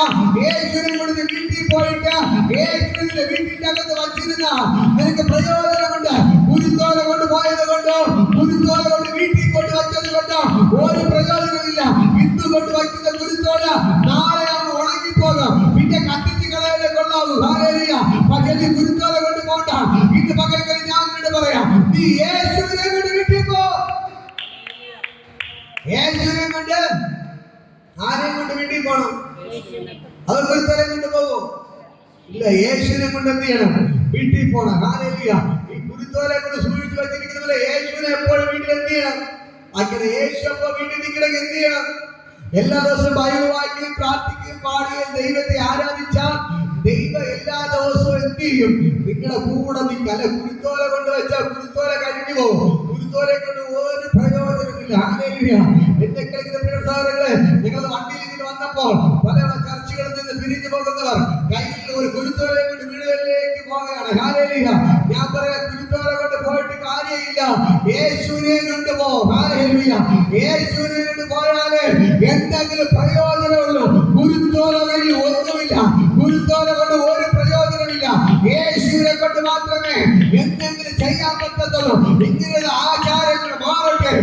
യേശുവിനെ കൊണ്ട് വീട്ടിൽ പോയിട്ട് യേശുവിന്റെ വീട്ടിന്റെ അകത്ത് വച്ചിരുന്ന നിനക്ക് പ്രയോജനമുണ്ട്. കുരുത്തോല കൊണ്ട് പോയത് കൊണ്ടോ കുരുത്തോല കൊണ്ട് വീട്ടിൽ കൊണ്ട് വച്ചത് കൊണ്ടോ ഒരു പ്രയോജനമില്ല. ഇന്ന് കൊണ്ട് വയ്ക്കുന്ന കുരുത്തോല നാളെ അങ്ങ് ഉണങ്ങിപ്പോകും. പിന്നെ കത്തിച്ച് കളയാതെ കൊള്ളാവൂ. ഹല്ലേലൂയ. പക്ഷേ നീ കുരുത്തോല കൊണ്ട് പോണ്ട. ഇന്ന് പകൽക്കല് ഞാൻ നിന്നോട് പറയാം, നീ യേശുവിനെ കൊണ്ട് വീട്ടിൽ പോ. യേശുവിനെ കൊണ്ട് ആരെയും കൊണ്ട് വീട്ടിൽ പോകണം? അത് കുരുത്തോലയും കൊണ്ട് പോകുമോ? ഇല്ല. യേശുവിനെ കൊണ്ട് എന്ത് ചെയ്യണം? വീട്ടിൽ പോകണം. ഹല്ലേലൂയ. ഈ കുരുത്തോലയെ കൊണ്ട് സൂക്ഷിച്ചു വെച്ചിരിക്കുന്നതുപോലെ യേശുവിനെ എപ്പോഴും വീട്ടിൽ എന്ത് ചെയ്യണം? അങ്ങനെ യേശു അപ്പോ വീട്ടിൽ നിൽക്കണമെങ്കിൽ എന്ത് ചെയ്യണം? എല്ലാ ദിവസവും ബൈബിൾ വായിക്കുകയും പ്രാർത്ഥിക്കുകയും പാടുകയും ദൈവത്തെ ആരാധിച്ചാൽ ദൈവം എല്ലാ ദിവസവും എന്ത് ചെയ്യും? നിങ്ങളുടെ കൂടെ നിൽക്കുക. അല്ലെ, കുരുത്തോല കൊണ്ട് വെച്ചാൽ കുരുത്തോല കഴിഞ്ഞു പോകും. കുരുത്തോലയെ കൊണ്ട് ഒരു പ്രയോജനമില്ല. ഹല്ലേലൂയ. എന്നെ കേൾക്കുന്ന പ്രിയപ്പെട്ടവരെ, നിങ്ങൾ വണ്ടിയിൽ ഇങ്ങനെ വന്നപ്പോൾ പല ചർച്ചകളിൽ നിന്ന് പിരിഞ്ഞു പോകുന്നവർ കയ്യിൽ ഒരു കുരുത്തോലയെ കൊണ്ട് വീടുകളിലേക്ക് പോകുകയാണ്. ഹല്ലേലൂയ. ഞാൻ പറയാം, കുരുത്തോല കൊണ്ട് പോയിട്ട് കാര്യമില്ല. യേശുവിനെ കൊണ്ട് പോ. ഹല്ലേലൂയ. യേശുവിനെ കൊണ്ട് പോയാലേ എന്തെങ്കിലും പ്രയോജനമുള്ളൂ. കുരുത്തോലകളിൽ ഒന്നുമില്ല. കുരുത്തോല കൊണ്ട് ഒരു പ്രയോജനമില്ല. യേശുവിനെ കൊണ്ട് മാത്രമേ എന്തെങ്കിലും ചെയ്യാൻ പറ്റത്തുള്ളൂ. ഇങ്ങനെയുള്ള ആചാരങ്ങൾ മാറട്ടെ.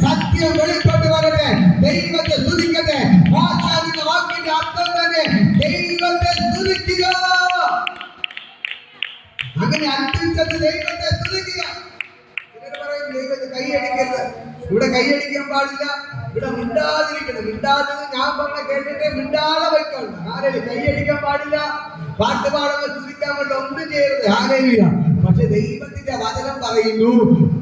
സത്യം വെളിപ്പെട്ട് വരട്ടെ. ദൈവത്തെ സ്തുതിക്കട്ടെ. വാക്കിന്റെ അർത്ഥം തന്നെ ദൈവത്തെ സ്തുതിക്കുക. അങ്ങനെ അർത്ഥിച്ചത് ദൈവത്തെ സ്തുതിക്കുക. പറയും ദൈവത്തെ കൈയടിക്കരുത്. ഇവിടെ കൈയടിക്കാൻ പാടില്ല, ഇവിടെ മിണ്ടാതിരിക്കണം. മിണ്ടാതെന്ന് ഞാൻ പറഞ്ഞ കേട്ടിട്ട് മിണ്ടാതെ വയ്ക്കണം. ആരെയും കൈയടിക്കാൻ പാടില്ല, പാട്ട് പാടുമ്പോൾ സ്തുതിക്കാൻ വേണ്ടി ഒന്നും ചെയ്യരുത്. ഹല്ലേലൂയ. പക്ഷെ ദൈവത്തിന്റെ വചനം പറയുന്നു,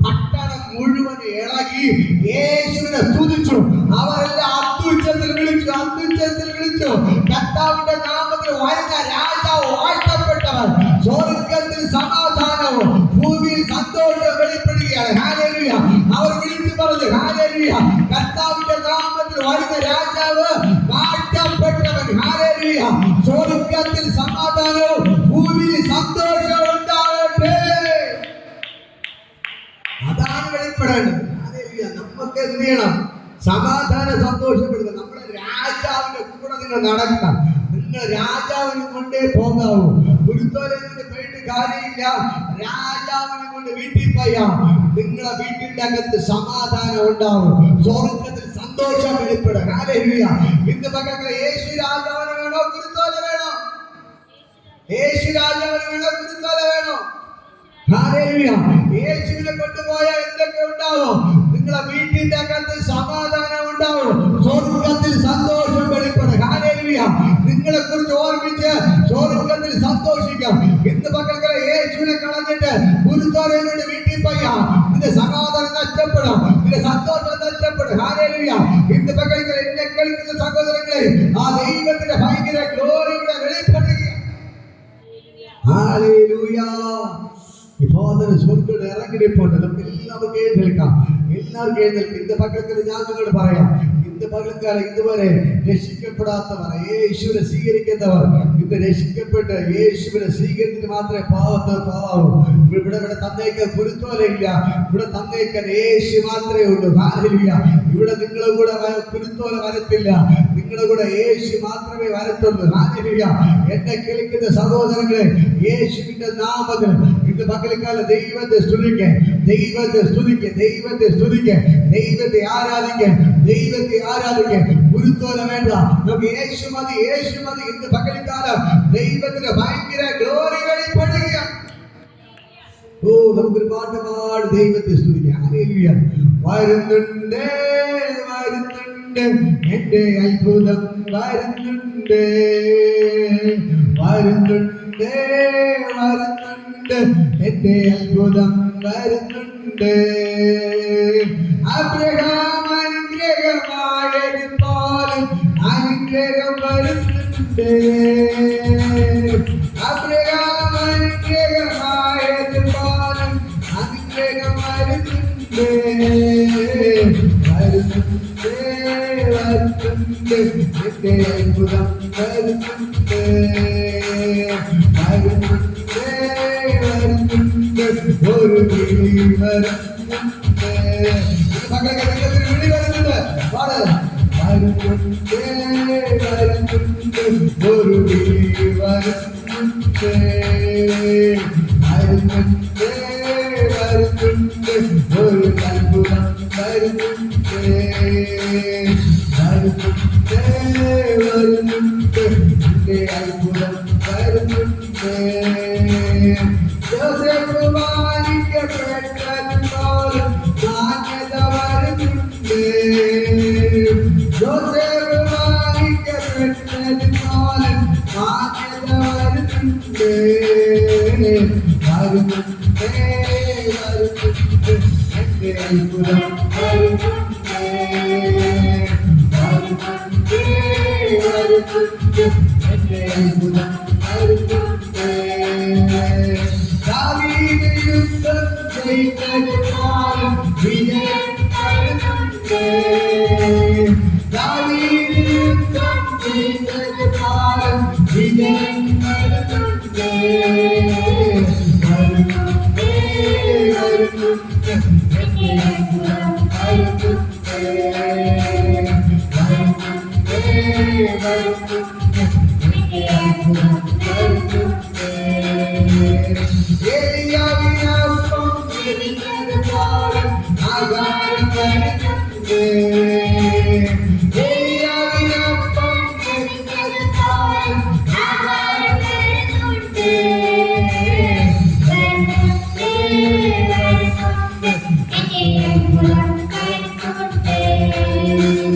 പട്ടണം മുഴുവൻ ഇളകി യേശുവിനെ സ്തുതിച്ചു. അവരെല്ലാം അത്യുച്ചത്തിൽ വിളിച്ചു, അത്യുച്ചത്തിൽ വിളിച്ചു. കർത്താവിന്റെ നാമത്തിൽ വരുന്ന രാജാവ് വാഴ്ത്തപ്പെട്ടവൻ. സ്വർഗ്ഗത്തിൽ സമാധാനവും ഭൂമിയിൽ സന്തോഷവും വെളിപ്പെടുകയാണ്. ഹല്ലേലൂയ. അവർ വിളിച്ചു പറഞ്ഞു, ഹല്ലേലൂയ, കർത്താവിന്റെ നാമത്തിൽ വരുന്ന രാജാവ് വാഴ്ത്തപ്പെട്ടവൻ. ഹല്ലേലൂയ. സ്വർഗ്ഗത്തിൽ സമാധാനവും ഭൂമിയിൽ സന്തോഷവും ഉണ്ടാകട്ടെ. അതാണ് വെളിപ്പെടേണ്ടത്. ഹല്ലേലൂയ. നമുക്ക് എന്ത് ചെയ്യണം? സമാധാനം, സന്തോഷപ്പെടുക. നമ്മുടെ രാജാവിന്റെ കൂടെ നിങ്ങൾ നടക്കണം. നിങ്ങൾ രാജാവിനെ കൊണ്ടേ പോകാവൂ. ഗുരുത്തോലെ കൊണ്ട് പോയിട്ട് കാര്യമില്ല. രാജാവിനെ കൊണ്ട് വീട്ടിൽ പോയാം. നിങ്ങളെ വീട്ടിന്റെ അകത്ത് സമാധാനം ഉണ്ടാവും. സ്വർഗ്ഗത്തിൽ സന്തോഷം വെളിപ്പെടുക. ഹല്ലേലൂയ. ഇന്ന് മക്കളെ യേശു രാജാവിന് വേണോ, ഗുരുത്തോല വേണോ? യേശു രാജാവിന് വേണോ, ഗുരുത്തോല വേണോ? ഹല്ലേലൂയ. യേശുവിനെ കൊണ്ടുപോയാൽ എന്തൊക്കെ ഉണ്ടാവും? നിങ്ങളെ വീട്ടിന്റെ അകത്ത് സമാധാനം ഉണ്ടാവും. സ്വർഗ്ഗത്തിൽ സന്തോഷം വെളിപ്പെടുക. ഹല്ലേലൂയ. നിങ്ങളെ കുറിച്ച് ഓർമ്മിച്ച് സ്വർഗ്ഗത്തിൽ സന്തോഷിക്കാം. ഇന്ന് മക്കളെ യേശുവിനെ കളഞ്ഞിട്ട് ഗുരുത്തോലയുടെ വീട്ടിൽ പോയാ നിന്റെ സമാധാനം നഷ്ടപ്പെടും, നിന്റെ സന്തോഷം നഷ്ടപ്പെടും. ഹല്ലേലൂയ. ഇന്ന് മക്കളെ എന്നെ കളിക്കുന്ന സഹോദരങ്ങളെ, ആ ദൈവത്തിന്റെ ഭയങ്കര ഗ്ലോറിയുടെ വെളിപ്പെടുക. ഹല്ലേലൂയ. ഇപ്പോൾ സ്വർഗ്ഗം ഇറങ്ങിപ്പോണ്ട്. നമുക്ക് എല്ലാവർക്കും എഴുന്നേൽക്കാം, എല്ലാവർക്കും എഴുന്നേൽക്കാം. ഇന്ന് പകൽക്കാലം ഞാൻ നിങ്ങളോട് പറയാം, ഇന്ന് പകൽക്കാലം ഇതുവരെ രക്ഷിക്കപ്പെടാത്തവർ, യേശുവിനെ സ്വീകരിക്കുന്നവർ, ഇന്ന് രക്ഷിക്കപ്പെട്ട് യേശുവിനെ സ്വീകരിച്ചിട്ട് മാത്രമേ പാവത്താവൂ. ഇവിടെ തന്നേക്കാൻ കുരുത്തോലയില്ല. ഇവിടെ തന്നേക്കാൻ യേശു മാത്രമേ ഉള്ളൂ. ഹല്ലേലൂയ. ഇവിടെ നിങ്ങളുടെ കൂടെ കുരുത്തോല വരത്തില്ല. നിങ്ങളുടെ കൂടെ യേശു മാത്രമേ വരത്തുള്ളൂ. ഹല്ലേലൂയ. എന്നെ കേൾക്കുന്ന സഹോദരങ്ങളെ, യേശുവിന്റെ നാമത്തിൽ ഇന്ന് പകൽക്കാലം ദൈവത്തെ സ്തുതിക്ക്, ദൈവത്തെ സ്തുതിക്ക്, ദൈവത്തെ സ്തുതിക്ക്, ദൈവത്തെ ആരാധിക്ക്, ദൈവത്തെ ആരാധിക്ക്. ഗുരുത്തോല വേണ്ട, നമുക്ക് യേശു മതി, യേശു മതി. ഇന്ന് പകൽക്കാലം ദൈവത്തിന്റെ ഭയങ്കര ഗ്ലോറി വെളിപ്പെടുകയാണ്. ഓ, നമുക്കൊരു പാട്ട് പാട് ദൈവത്തെ സ്തുതിക്കാം. ഹല്ലേലൂയ. വരുന്നുണ്ട്, വരുന്നുണ്ട്, എന്റെ അത്ഭുതം വരുന്നുണ്ട്, വരുന്നുണ്ട്, വരുന്നുണ്ട്, എന്റെ അത്ഭുതം വരുന്നുണ്ട്. അബ്രഹാം അനുഗ്രഹമായതുപോലെ അനുഗ്രഹം വരുന്നുണ്ട്. അബ്രഹാം അനുഗ്രഹമായതുപോലെ അനുഗ്രഹം വരുന്നുണ്ട്, വരുന്നുണ്ട്, വരുന്നുണ്ട്, എന്റെ അത്ഭുതം വരുന്നുണ്ട്, വരുന്നുണ്ട്, വരുന്നുണ്ട്, ഒരു വിളി വരുന്നുണ്ട്. മക്കളെ വിളി വരുന്നുണ്ട്. പാട്. വരുന്നുണ്ട്, വരുന്നുണ്ട്, ഒരു വിളി വരുന്നുണ്ട്, വരുന്നുണ്ട്, വരുന്നുണ്ട്, ഒരു അത്ഭുതം വരുന്നുണ്ട്, വരുന്നുണ്ട്, വരുന്നുണ്ട്, എന്റെ അത്ഭുതം വരുന്നുണ്ട്. യോസേഫ് മാനിക്കപ്പെട്ടതുപോലെ മാന്യത വരുന്നുണ്ട്. യോസേഫ് മാനിക്കപ്പെട്ടതുപോലെ മാന്യത വരുന്നുണ്ട്, വരുന്നുണ്ട്, വരുന്നുണ്ട്, എന്റെ അത്ഭുതം വരുന്നുണ്ട്, വരുന്നുണ്ട്, വരുന്നുണ്ട്, എന്റെ അത്ഭുതം വരുന്നുണ്ട്. ദാവീദ് യുദ്ധം ചെയ്തതുപോലെ വിജയം വരുന്നുണ്ട്. ദാവീദ് യുദ്ധം ചെയ്തതുപോലെ വിജയം വരുന്നുണ്ട്, വരുന്നുണ്ട്, വരുന്നുണ്ട്, എന്റെ അത്ഭുതം വരുന്നുണ്ട്, വരുന്നുണ്ട്, വരുന്നുണ്ട്, എന്റെ അത്ഭുതം വരുന്നുണ്ട്. ഏലിയാവിനൊപ്പം ഇരുന്നതുപോലെ ആകാരം വരുന്നുണ്ട്. ഏലിയാവിനൊപ്പം ഇരുന്നതുപോലെ ആകാരം വരുന്നുണ്ട്, വരുന്നുണ്ട്, വരുന്നുണ്ട്, എന്റെ അത്ഭുതം വരുന്നുണ്ട്.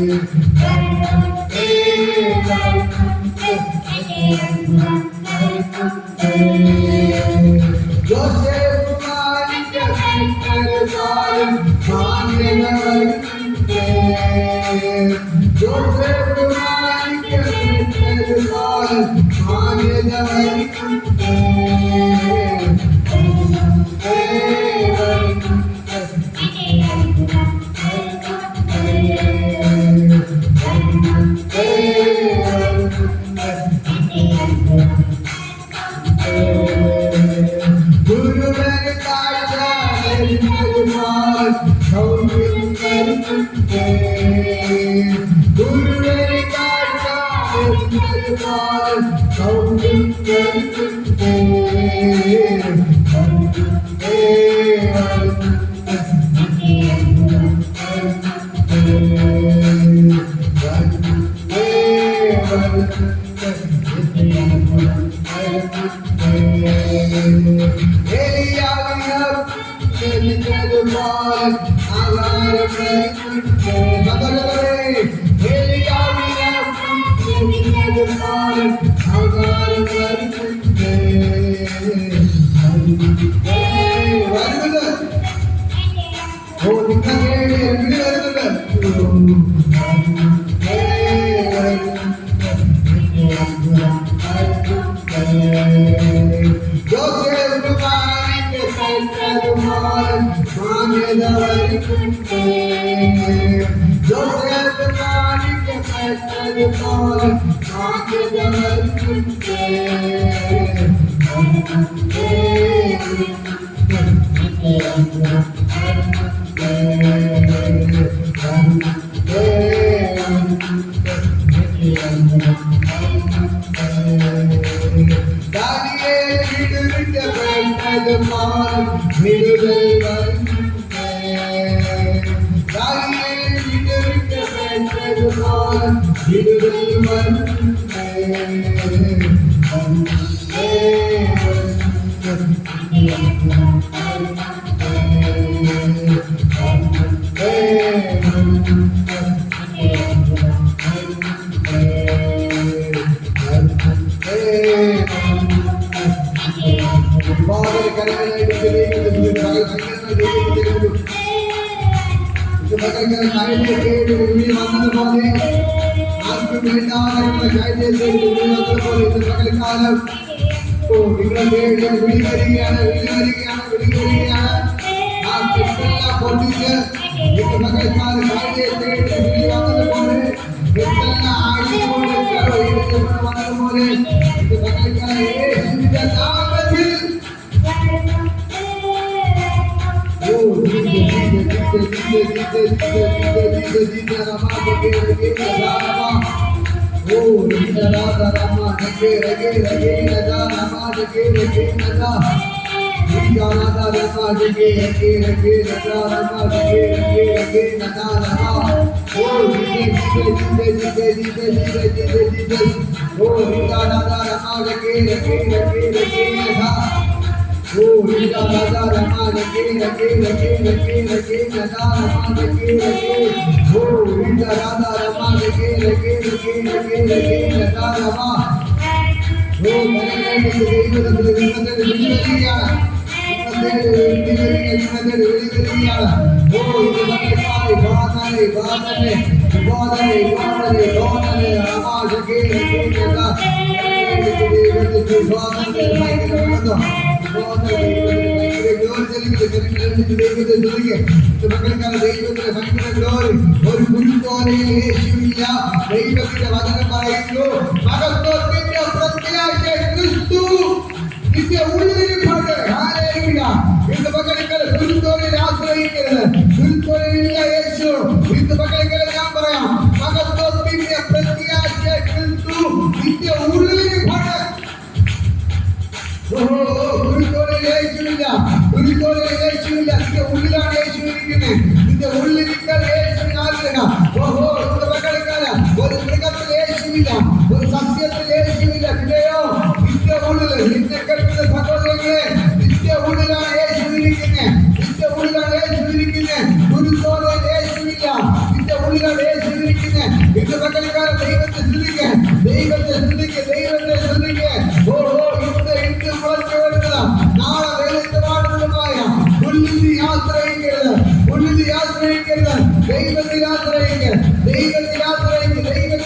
ദൈവത്തിൽ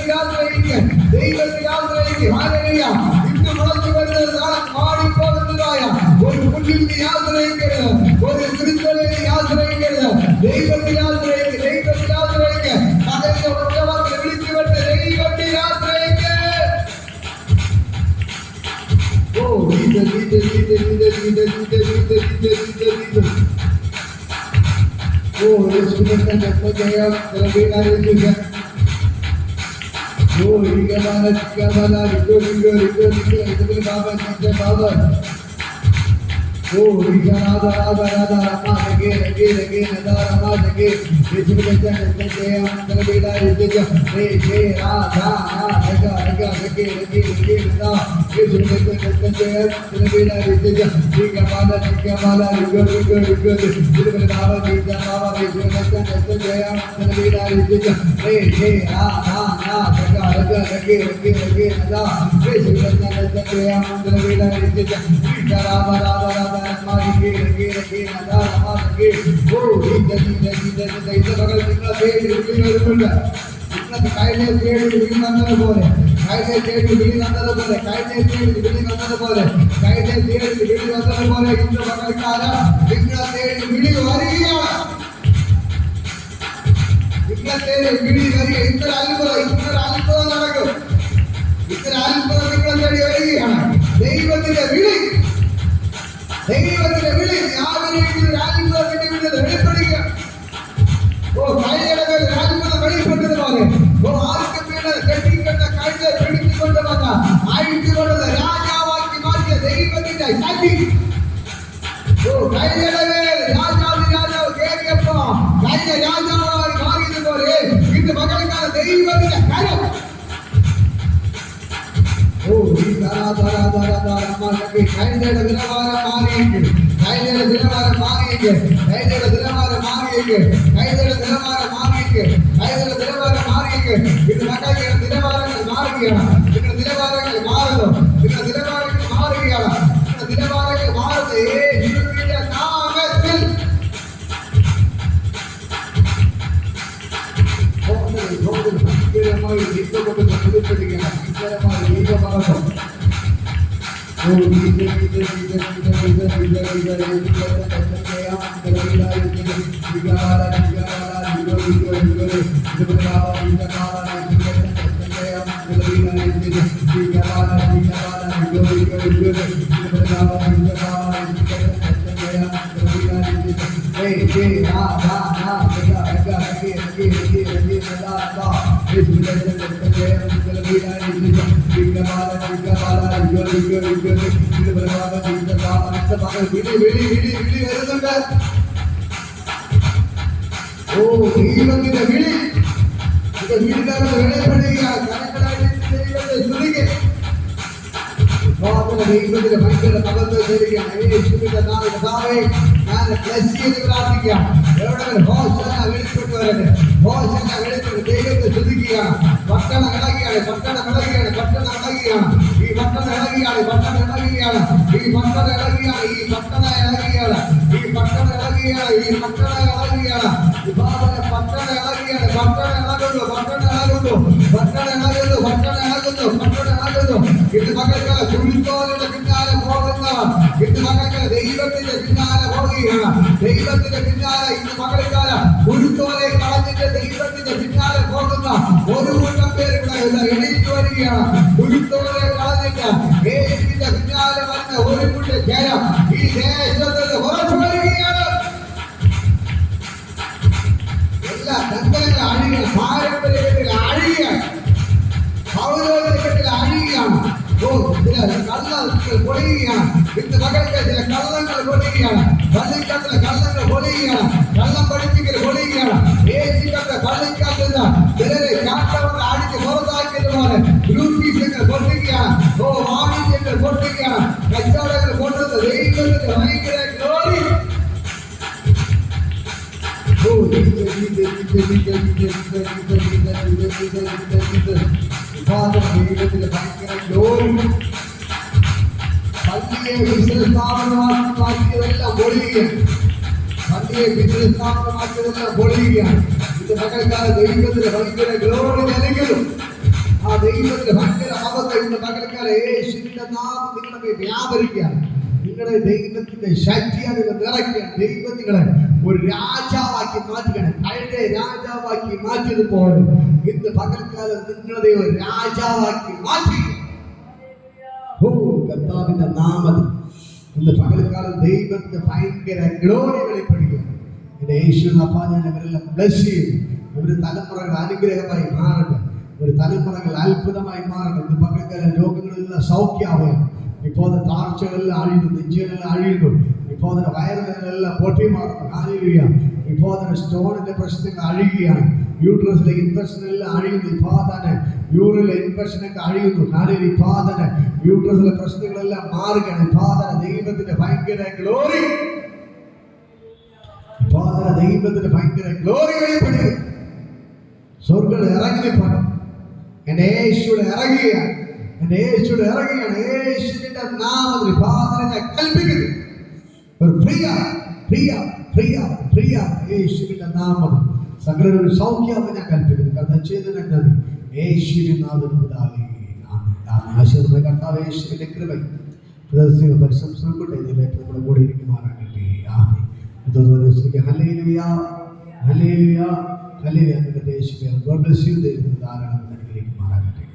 ആശ്രയിക്കുക യാത്രയ്ക്ക് ഇന്ന് വളർന്നു വരുന്നത് നാളെ മാറിപ്പോകുന്നതായ ഒരു പുല്ലിന്റെ യാത്രയ്ക്കരുത്, ഒരു തിരുത്തലിന്റെ യാത്രയ്ക്കരുത്. ദൈവത്തിൽ യാത്രയ്ക്ക്, ദൈവത്തിൽ യാത്രയ്ക്ക് അതിന്റെ ഒറ്റവാക്കിൽ വിളിച്ചു വിട്ട് ദൈവത്തിൽ യാത്രയ്ക്ക്. ഓ യേശുവിന്റെ ജന്മജയം നിറവേറാൻ. Oh, Rigamana, Baba. Oh, Riganada, Rama, again, Rama, again. ദൈവത്തിന്റെ വിളി, ദൈവത്തിന്റെ വിളി വെളിപ്പെടുക. ഓ കൈയുടെ രാജ്പുരം വെളിപ്പെട്ടതുപോലെ ഓ ആർക്കും വീട് കെട്ടിക്കൊണ്ട കൈകളെ പിടിച്ചുകൊണ്ട് വന്ന ആയിട്ടുകൊണ്ടത് രാജാവാക്കി മാറ്റിയ ദൈവത്തിന്റെ ശക്തി. ഓ കൈയുടെ രാജാവ് കേറിയപ്പോ കൈയുടെ രാജാവായി മാറിയതുപോലെ ഇന്ന് മകൾക്കാണ് ദൈവത്തിന്റെ കരം. ഓ ഈ കൈയുടെ നിലവാരം മാറിയെങ്കിൽ, കൈയുടെ നിലവാരം മാറിയെങ്കിൽ, കൈയുടെ നിലവാരം മാറിയെങ്കിൽ, കൈയുടെ നിലവാരം മാറിയെങ്കിൽ, കൈയുടെ നിലവാരം മാറിയെങ്കിൽ ഇത് മക്കളുടെ നിലവാരങ്ങൾ മാറുകയാണ്. നിങ്ങളുടെ നിലവാരങ്ങൾ മാറുന്നു, നിങ്ങളുടെ നിലവാരങ്ങൾ മാറുകയാണ്. നിങ്ങളുടെ നിലവാരങ്ങൾ മാറുന്നത് യേശുവിന്റെ നാമത്തിൽ. ഭയങ്കരമായി ദൈവകൊണ്ട് വെളിപ്പെടുകയാണ്. ഭയങ്കരമായി ദൈവമാർഗം. Oh, ദൈവത്തിന്റെ വിളി വീട്ടുകാരുടെ വെളിപ്പെടുക. ദൈവത്തിന്റെ ഭയങ്കര അബദ്ധം ചെയ്യുകയാണ്. യേശുവിന്റെ നാമേ ഞാൻ ബ്ലസ് ചെയ്ത് പ്രാർത്ഥിക്കാം. എവിടെ ഹോശന വെളിപ്പെട്ട് വരട്ടെ, ഹോശന വെളിപ്പെട്ട് ദൈവത്തെ ശ്രദ്ധിക്കുകയാണ്. പട്ടണം ഇളകിയാണ്, പട്ടണം ഇളകിയാണ്, പട്ടണം ഇളകിയാണ്, ഈ പട്ടണം ഇളകിയാണ്, പട്ടണം ഇളകിയാണ്, ഈ പട്ടണം ഇളകിയാണ്, ഈ പട്ടണം ഇളകിയാണ്, ഈ പട്ടണം ഇളകിയാണ്, ഈ പട്ടണം ഇളകിയാണ്, പട്ടണം ഇളകിയാണ്, പട്ടണം ഇളകുന്നു, പട്ടണം ഇളകുന്നു, പട്ടണം ഇളകുന്നു, പട്ടണം ഇളകുന്നു, പട്ടണം ഇളകുന്നു. ഇത് മകൾക്ക് കുരുത്തോലിന്റെ പിന്നാലെ പോകുന്നവർ, ഇത് മകൾക്ക് ദൈവത്തിന്റെ പിന്നാലെ പോവുകയാണ്. ദൈവത്തിന്റെ പിന്നാലെ ഇന്ന് മകൾക്കാല കുരുത്തോലെ കളഞ്ഞിട്ട് ദൈവത്തിന്റെ പിന്നാലെ പോകുന്ന ഒരു കൂട്ടം പേര് ഇവിടെ എണീറ്റ് വരികയാണ്. കുരുത്തോലെ കളഞ്ഞിട്ട് യേശുവിന്റെ പിന്നാലെ വന്ന ഒരു കൂട്ടം ജനം ഈ ദേശത്തിൽ ഉറച്ചു വരികയാണ്. എല്ലാ ബന്ധങ്ങൾ അഴികൾ, പാരമ്പര്യത്തിൽ അഴിയാണ്, പൗരോഹിത്യത്തിൽ അഴിയാണ്. ചില കള്ളങ്ങൾ പൊളിയുകയാണ്. ഇന്ന് മകൾക്ക് ചില കള്ളങ്ങൾ പൊളിയുകയാണ്. പള്ളിക്കത്തിലെ കള്ളങ്ങൾ പൊളിയുകയാണ്. കള്ളം പഠിപ്പിക്കൽ പൊളിയുകയാണ്. ഏച്ചിക്കത്തെ പള്ളിക്കത്തുന്ന ചിലരെ ചാട്ടവങ്ങൾ അടിച്ച് പുറത്താക്കിയതുപോലെ ഗ്രൂപ്പീസുകൾ പൊട്ടിക്കുകയാണ്. വാണിജ്യങ്ങൾ പൊട്ടിക്കുകയാണ്. കച്ചവടങ്ങൾ കൊണ്ടുവന്ന് ദൈവത്തിന്റെ ഭയങ്കര ഗ്ലോറി. ദൈവത്തിന്റെ ഭയങ്കര ഗ്ലോറി. പള്ളിയെ ബിസിനസ് സ്ഥാപനമാക്കിയതെല്ലാം പൊളിയുകയാണ്. പള്ളിയെ ബിസിനസ് സ്ഥാപനമാക്കിയതെല്ലാം പൊളിയുകയാണ്. ഇത് മകൾക്കാല ദൈവത്തിന്റെ ഭയങ്കര ഗ്ലോറി നൽകുന്നു. ആ ആ ദൈവത്തിന്റെ ഭയങ്കര അവസ്ഥ ഇന്ന് പകൽക്കാലം യേശുവിന്റെ നാമം നിങ്ങളുടെ മേൽ വ്യാപരിക്കുകയാണ്. നിങ്ങളുടെ ദൈവത്തിന്റെ ശക്തിയാൽ നിങ്ങൾ നിറയ്ക്കുകയാണ്. ദൈവം നിങ്ങളെ ഒരു രാജാവാക്കി മാറ്റുകയാണ്. പഴയ രാജാവാക്കി മാറ്റിയതുപോലെ ഇന്ന് പകൽക്കാലം നിങ്ങളെ ഒരു രാജാവാക്കി മാറ്റി. കർത്താവിന്റെ നാമത്തിൽ ഇന്ന് പകൽക്കാലം ദൈവത്തിന്റെ ഭയങ്കര ഗ്ലോറി വെളിപ്പെടുകയാണ്. എന്റെ യേശുവിന്റെ അപ്പ ഞാൻ ഇവരെല്ലാം ബ്ലസ് ചെയ്യുന്നു. ഇവര് തലമുറകൾ അനുഗ്രഹമായി മാറട്ടെ. ഒരു തലമുറകൾ അത്ഭുതമായി മാറട്ടെ. ഇന്ന് പകൽക്കാലം രോഗങ്ങളെല്ലാം സൗഖ്യമാവുകയാണ്. ഇപ്പോൾ താഴ്ചകളെല്ലാം അഴിയുന്നു, നെഞ്ചുകളെല്ലാം അഴിയുന്നു. ഇപ്പോൾ അതിന്റെ വയറുകളെല്ലാം പൊട്ടി മാറുന്നു. ഹല്ലേലൂയ. ഇപ്പോൾ അതിന്റെ സ്റ്റോണിന്റെ പ്രശ്നങ്ങൾ അഴിയുകയാണ്. യൂട്രസിലെ ഇൻഫെക്ഷൻ എല്ലാം അഴിയുന്നു. ഇപ്പോൾ തന്നെ യൂറിലെ ഇൻഫെക്ഷൻ ഒക്കെ അഴിയുന്നു. ഹല്ലേലൂയ. ഇപ്പോൾ തന്നെ യൂട്രസിലെ പ്രശ്നങ്ങളെല്ലാം മാറുകയാണ്. ഇപ്പോൾ തന്നെ ദൈവത്തിന്റെ ഭയങ്കര ഗ്ലോറി, ഇപ്പോൾ തന്നെ ദൈവത്തിന്റെ ഭയങ്കര ഗ്ലോറി വെളിപ്പെടുക. സ്വർഗ്ഗം ഇറങ്ങിപ്പോണം. എന്റെ യേശുവിടെ ഇറങ്ങുകയാണ്. എന്റെ യേശുവിടെ ഇറങ്ങുകയാണ്. യേശുവിന്റെ നാമത്തിൽ ഫാദറിനെ കൽപ്പിക്കുന്നു. ഒരു പ്രിയ യേശുവിന്റെ നാമത്തിൽ സകലൊരു സൗഖ്യമായി ഞാൻ കൽപ്പിക്കുന്നു. കാരണം ചെയ്തത് നന്ദി. യേശുവിന്റെ നാമത്തിൽ പിതാവേ ആമേൻ. ആശീർവാദം കർത്താവ് യേശുവിന്റെ കൃപയും പരിശംസയും കൊണ്ട് ഇതിലേക്ക് നമ്മുടെ കൂടെ ഇരിക്കുമാറാകട്ടെ. ആമേൻ. ഹല്ലേലൂയ, ഹല്ലേലൂയ, ഹല്ലേലൂയ. യേശുവേ, ഗോഡ് ബ്ലെസ് യു. ദൈവം ധാരാളം അനുഗ്രഹിക്കുമാറാകട്ടെ.